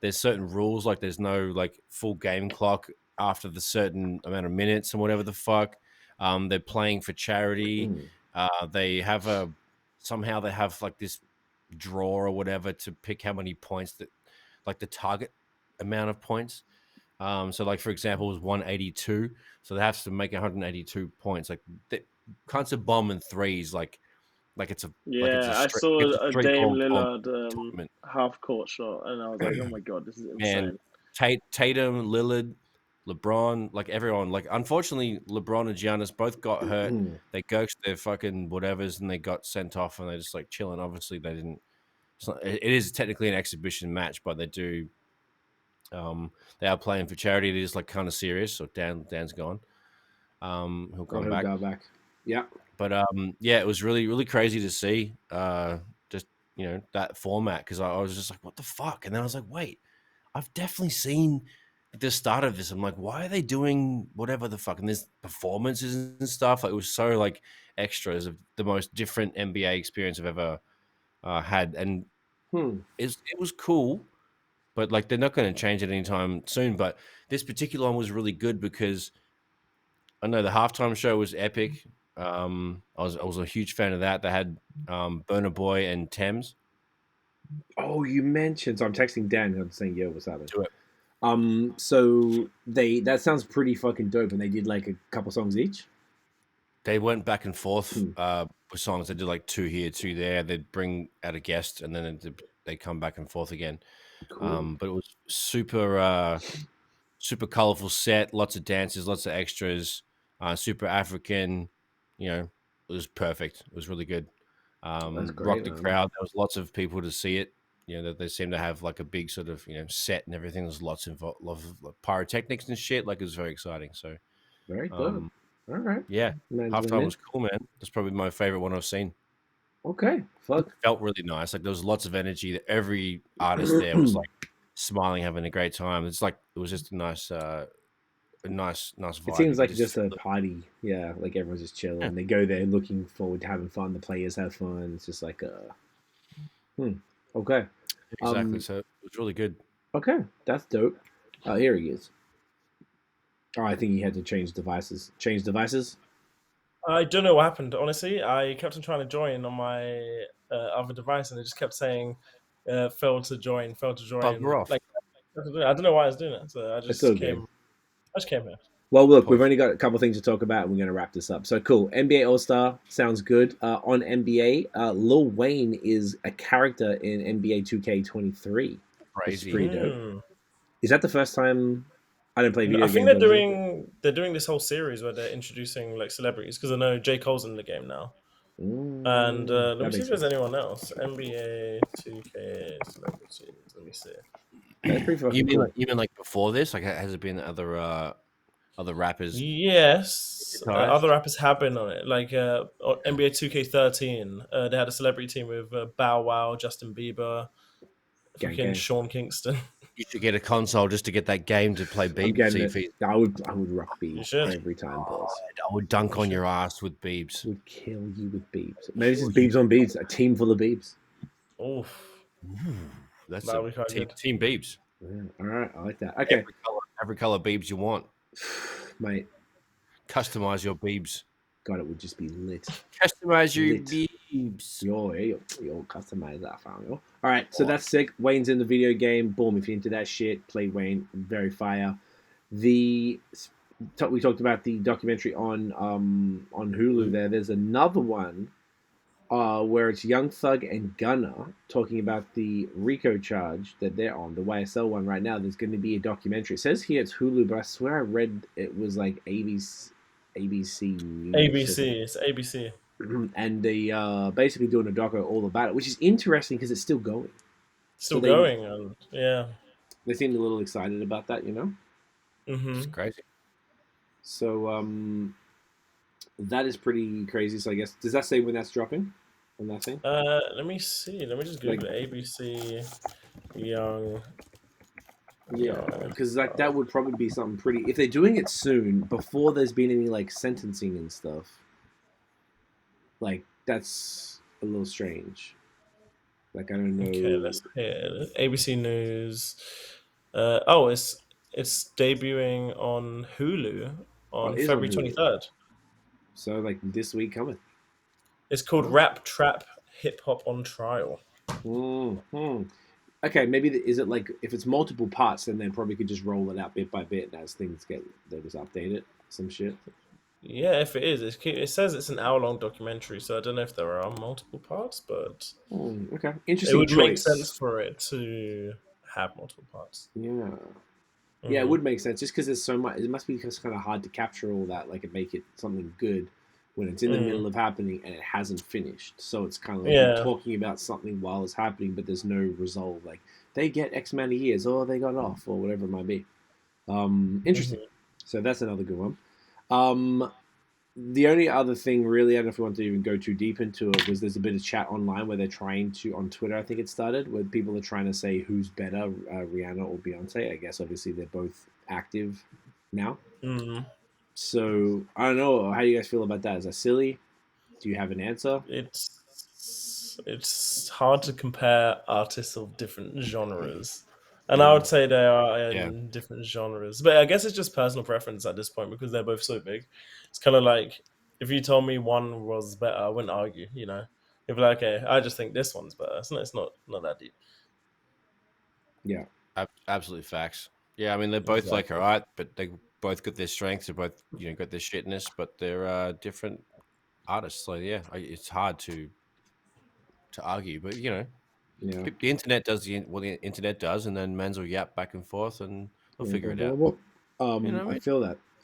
There's certain rules, like there's no like full game clock after the certain amount of minutes and whatever the fuck. They're playing for charity. They have somehow they have like this draw or whatever to pick how many points that, like the target amount of points. So like for example, it was 182, so they have to make 182 points. Like the kinds of bomb and threes, like it's a I saw a Dame Lillard tournament. half court shot, and I was like, oh my god, this is insane. Man, Tatum, Lillard, LeBron, like everyone, like unfortunately, LeBron and Giannis both got hurt. They ghosted their fucking whatevers and they got sent off and they just like chilling. Obviously, they didn't. It is technically an exhibition match, but they do. They are playing for charity. It is like kind of serious. So Dan's gone. He'll come back. Go back. Yeah. But yeah, it was really really crazy to see. Just that format because I was just like, what the fuck? And then I was like, wait, I've definitely seen the start of this. I'm like, why are they doing whatever the fuck? And there's performances and stuff. Like, it was so like extras of the most different NBA experience I've ever had. And it was cool, but like they're not going to change it anytime soon. But this particular one was really good because I know the halftime show was epic. I was a huge fan of that. They had Burna Boy and Thames. Oh, you mentioned. So I'm texting Dan. I'm saying, "Yo, what's happening?" To it. So that sounds pretty fucking dope, and they did like a couple songs each. They went back and forth with songs. They did like 2 here, 2 there. They'd bring out a guest, and then they come back and forth again. Cool. But it was super colorful set. Lots of dances, lots of extras. Super African. It was perfect. It was really good. That's great, rocked the crowd. There was lots of people to see it. That they seem to have like a big sort of set and everything. There's lots of pyrotechnics and shit. Like, it was very exciting. So very good. All right. Yeah, halftime was cool, man. That's probably my favorite one I've seen. Okay, fuck. It felt really nice. Like, there was lots of energy. That every artist there was like smiling, having a great time. It's like it was just a nice vibe. It seems like just a party. Yeah, like everyone's just chilling. Yeah. They go there looking forward to having fun. The players have fun. It's just like okay. Exactly. So it was really good. Okay, that's dope. Here he is. Oh, I think he had to change devices. Change devices? I don't know what happened, honestly. I kept on trying to join on my other device, and it just kept saying, failed to join. Bugger off. Like, I don't know why I was doing it. So I just came here. Well, look, we've only got a couple things to talk about, and we're going to wrap this up. So, cool. NBA All-Star sounds good. On NBA, Lil Wayne is a character in NBA 2K23. Crazy. Pretty dope. Is that the first time... I don't play video games. I think they're doing this whole series where they're introducing like celebrities, because I know J. Cole's in the game now. And let me see if there's anyone else. NBA 2K celebrities. Let me see. That's pretty fucking cool. You mean like before this? Like, has it been other rappers? Yes, other rappers have been on it. Like NBA 2K13, they had a celebrity team with Bow Wow, Justin Bieber, fucking Sean Kingston. You should get a console just to get that game to play Biebs. I would rock Biebs every time, boys. I would dunk on your ass with Biebs. I would kill you with Biebs. Maybe this is Biebs on Biebs, a team full of Biebs. Oof. That's Team Biebs. Yeah. All right, I like that. Okay. every color beebs you want. Mate, Customize your beebs. God, it would just be lit. Customize your Lit. beebs. Yo, customize that, fam. Yo. All right, so that's sick. Wayne's in the video game. Boom, if you're into that shit, play Wayne. Very fire. We talked about the documentary on Hulu. There's another one where it's Young Thug and Gunna talking about the RICO charge that they're on, the YSL one right now. There's going to be a documentary. It says here it's Hulu, but I swear I read it was like ABC News. ABC, it's ABC. And they basically doing a doco all about it, which is interesting because it's still going. Still going, and yeah. They seem a little excited about that, you know? It's crazy. So that is pretty crazy. So I guess, does that say when that's dropping on that thing? Let me see. Let me just Google ABC Young. Yeah, because like that would probably be something pretty. If they're doing it soon, before there's been any like sentencing and stuff, like that's a little strange. Like I don't know. Okay, let's hear ABC News. It's debuting on Hulu on February 23rd. So like this week coming. It's called Rap Trap Hip Hop on Trial. Mm-hmm. Okay, maybe is it like if it's multiple parts, then they probably could just roll it out bit by bit, and as things they just update it, some shit. Yeah, if it is, it says it's an hour-long documentary, so I don't know if there are multiple parts, but okay, interesting. It would choice. Make sense for it to have multiple parts. Yeah, yeah, it would make sense just because there's so much. It must be just kind of hard to capture all that, like, and make it something good when it's in the middle of happening and it hasn't finished. So it's kind of like you're talking about something while it's happening, but there's no resolve. Like they get X amount of years, or they got off, or whatever it might be. Interesting. So that's another good one. The only other thing, really, I don't know if we want to even go too deep into it, was there's a bit of chat online where they're trying to, on Twitter, I think it started, where people are trying to say who's better, Rihanna or Beyonce. I guess obviously they're both active now. So I don't know. How do you guys feel about that? Is that silly? Do you have an answer? It's hard to compare artists of different genres. And I would say they are in different genres. But I guess it's just personal preference at this point because they're both so big. It's kind of like if you told me one was better, I wouldn't argue, you know. You'd be like, okay, I just think this one's better. It's not that deep. Yeah. Absolutely facts. Yeah, I mean, they're both like, all right, but they both got their strengths. They're both, got their shitness, but they're different artists. So, yeah, it's hard to argue. But, the internet does what the internet does, and then men's will yap back and forth, and they'll figure it out. I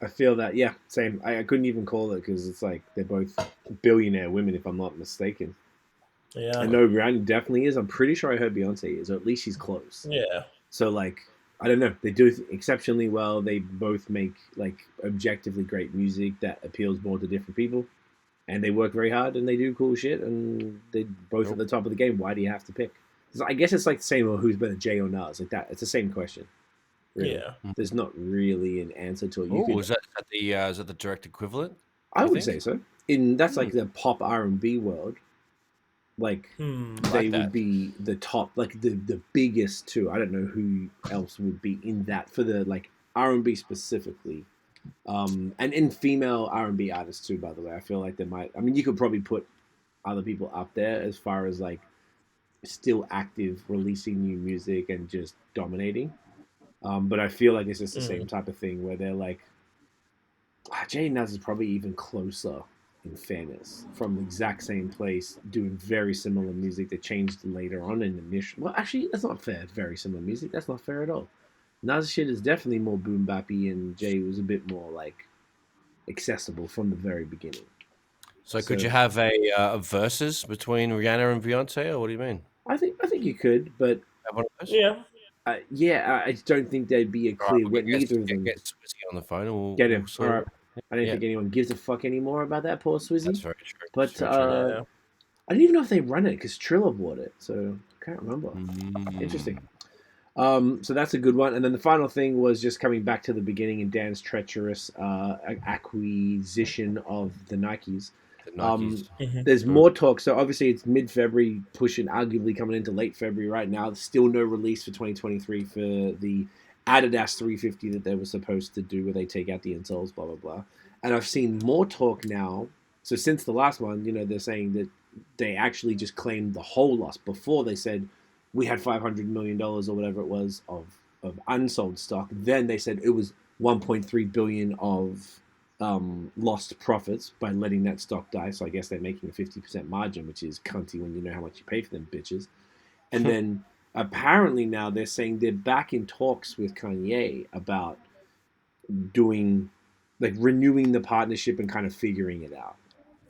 feel that. Yeah, same. I couldn't even call it because it's like they're both billionaire women, if I'm not mistaken. Yeah, I know Rihanna definitely is. I'm pretty sure I heard Beyonce is, or at least she's close. Yeah. So like, I don't know. They do exceptionally well. They both make like objectively great music that appeals more to different people, and they work very hard and they do cool shit. And they both at the top of the game. Why do you have to pick? I guess it's like the same. Well, who's better, Jay or Nas? Like that. It's the same question. Really. Yeah. There's not really an answer to it. Is that the direct equivalent? I would say so. That's like the pop R&B world. Like they would be the top, like the biggest two. I don't know who else would be in that for the like R&B specifically, and in female R&B artists too. By the way, I feel like they might. I mean, you could probably put other people up there as far as like still active, releasing new music and just dominating. But I feel like it's just the same type of thing where they're like, Jay and Nas is probably even closer. In fairness, from the exact same place, doing very similar music that changed later on in the initial. Well, actually, that's not fair. Very similar music. That's not fair at all. Nas shit is definitely more boom bappy, and Jay was a bit more like accessible from the very beginning. So could you have a versus between Rihanna and Beyonce, or what do you mean? I think you could, but yeah. I don't think there'd be a clear win. Neither of them. Get Swizzy on the phone, and we'll get him. All right. I don't think anyone gives a fuck anymore about that poor Swizzy. That's very true. But true. I don't even know if they run it because Triller bought it, so I can't remember. Interesting. So that's a good one. And then the final thing was just coming back to the beginning and Dan's treacherous acquisition of the Nikes. There's more talk. So obviously it's mid-February, pushing arguably coming into late February right now. There's still no release for 2023 for the Adidas 350 that they were supposed to do, where they take out the insoles, blah blah blah. And I've seen more talk now. So since the last one, they're saying that they actually just claimed the whole loss. Before they said we had $500 million or whatever it was of unsold stock. Then they said it was 1.3 billion of lost profits by letting that stock die. So I guess they're making a 50% margin, which is cunty when you know how much you pay for them bitches. And then apparently now they're saying they're back in talks with Kanye about doing, like, renewing the partnership and kind of figuring it out.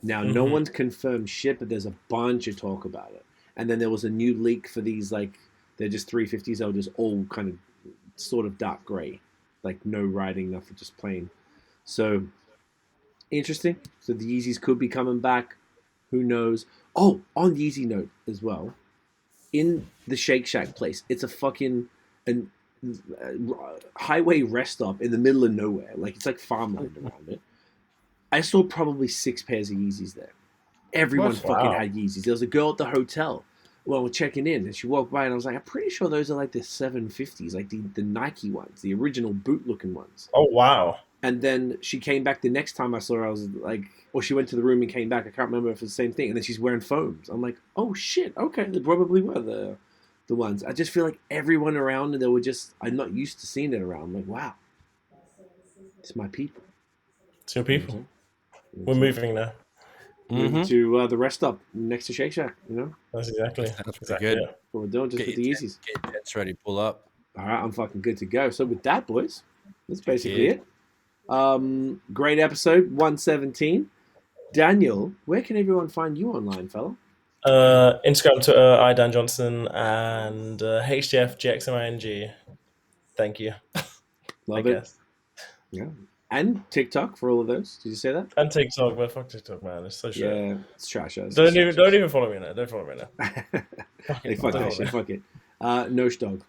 Now, no one's confirmed shit, but there's a bunch of talk about it. And then there was a new leak for these, like, they're just 350s. They're just all kind of sort of dark gray, like no writing, nothing, just plain. So interesting. So the Yeezys could be coming back. Who knows? Oh, on Yeezy note as well, in the Shake Shack place, it's a fucking highway rest stop in the middle of nowhere. Like, it's like farmland around it. I saw probably 6 pairs of Yeezys there. Everyone fucking had Yeezys. There was a girl at the hotel while we're checking in, and she walked by, and I was like, I'm pretty sure those are like the 750s, like the Nike ones, the original boot-looking ones. Oh, wow. And then she came back the next time I saw her. I was like, or she went to the room and came back. I can't remember if it was the same thing. And then she's wearing foams. I'm like, oh shit, okay, they probably were the ones. I just feel like everyone around, and they were just, I'm not used to seeing it around. I'm like, wow, it's my people. It's your people. We're moving now. Moving to the rest stop next to Shake Shack. That's exactly good. Yeah. What we're doing, just with the Yeezys. Get tents ready, pull up. All right, I'm fucking good to go. So with that, boys, that's basically it. Great episode 117. Daniel, where can everyone find you online, fella? Instagram, Twitter, Dan Johnson, and HDF GXMING. Thank you. Love it. Guess. Yeah. And TikTok for all of those. Did you say that? And TikTok, but fuck TikTok, man. It's so shit. Yeah, it's trash. Don't even follow me now. Don't follow me now. Hey, fuck that shit. Fuck it. Nosh Dog.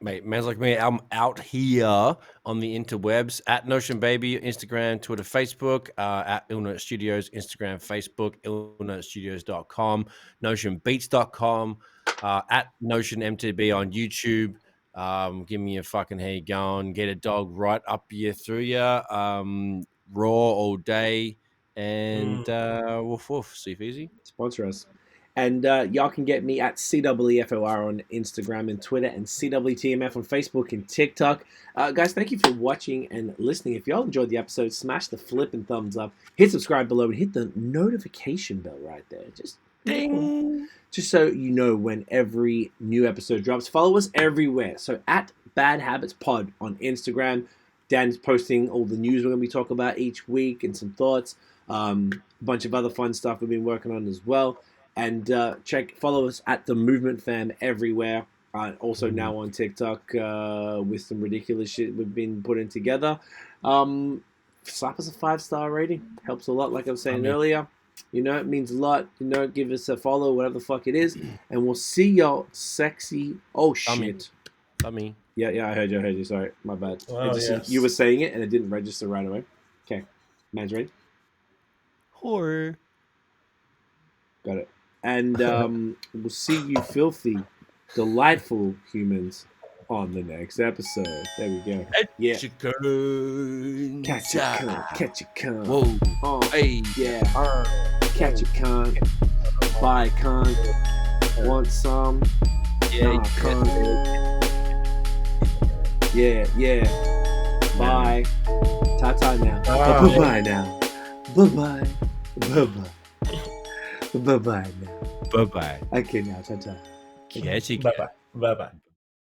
Mate, man's like me. I'm out here on the interwebs at Notion Baby, Instagram, Twitter, Facebook, at Illnote Studios, Instagram, Facebook, illnotestudios.com, notionbeats.com, at Notion MTB on YouTube. Give me a fucking how you going. Get a dog right up you through you. Raw all day. And woof woof. Sleep easy. Sponsor us. And y'all can get me at CWFOR on Instagram and Twitter, and CWTMF on Facebook and TikTok. Guys, thank you for watching and listening. If y'all enjoyed the episode, smash the flipping thumbs up, hit subscribe below, and hit the notification bell right there. Just ding. Just so you know when every new episode drops. Follow us everywhere. So at Bad Habits Pod on Instagram. Dan's posting all the news we're going to be talking about each week and some thoughts. A bunch of other fun stuff we've been working on as well. And follow us at The Movement Fam everywhere. Also now on TikTok with some ridiculous shit we've been putting together. Slap us a 5-star rating. Helps a lot, like I was saying earlier. It means a lot. Give us a follow, whatever the fuck it is. And we'll see y'all sexy. Oh, shit. Dummy. Yeah, I heard you. Sorry, my bad. Oh, yes. You were saying it, and it didn't register right away. Okay. Man's ready? Horror. Got it. And we'll see you filthy, delightful humans on the next episode. There we go. Yeah. Catch a cunt. Whoa. Oh, hey. Yeah. Catch a cunt. Buy a cunt. Want some? Yeah. Nah, cunt. Yeah. Bye. Ta-ta now. Bye-bye now. Bye-bye. Bye-bye. Bye-bye now. Bye-bye. Okay, now, ta-ta. Catch a Bye-bye. Bye-bye.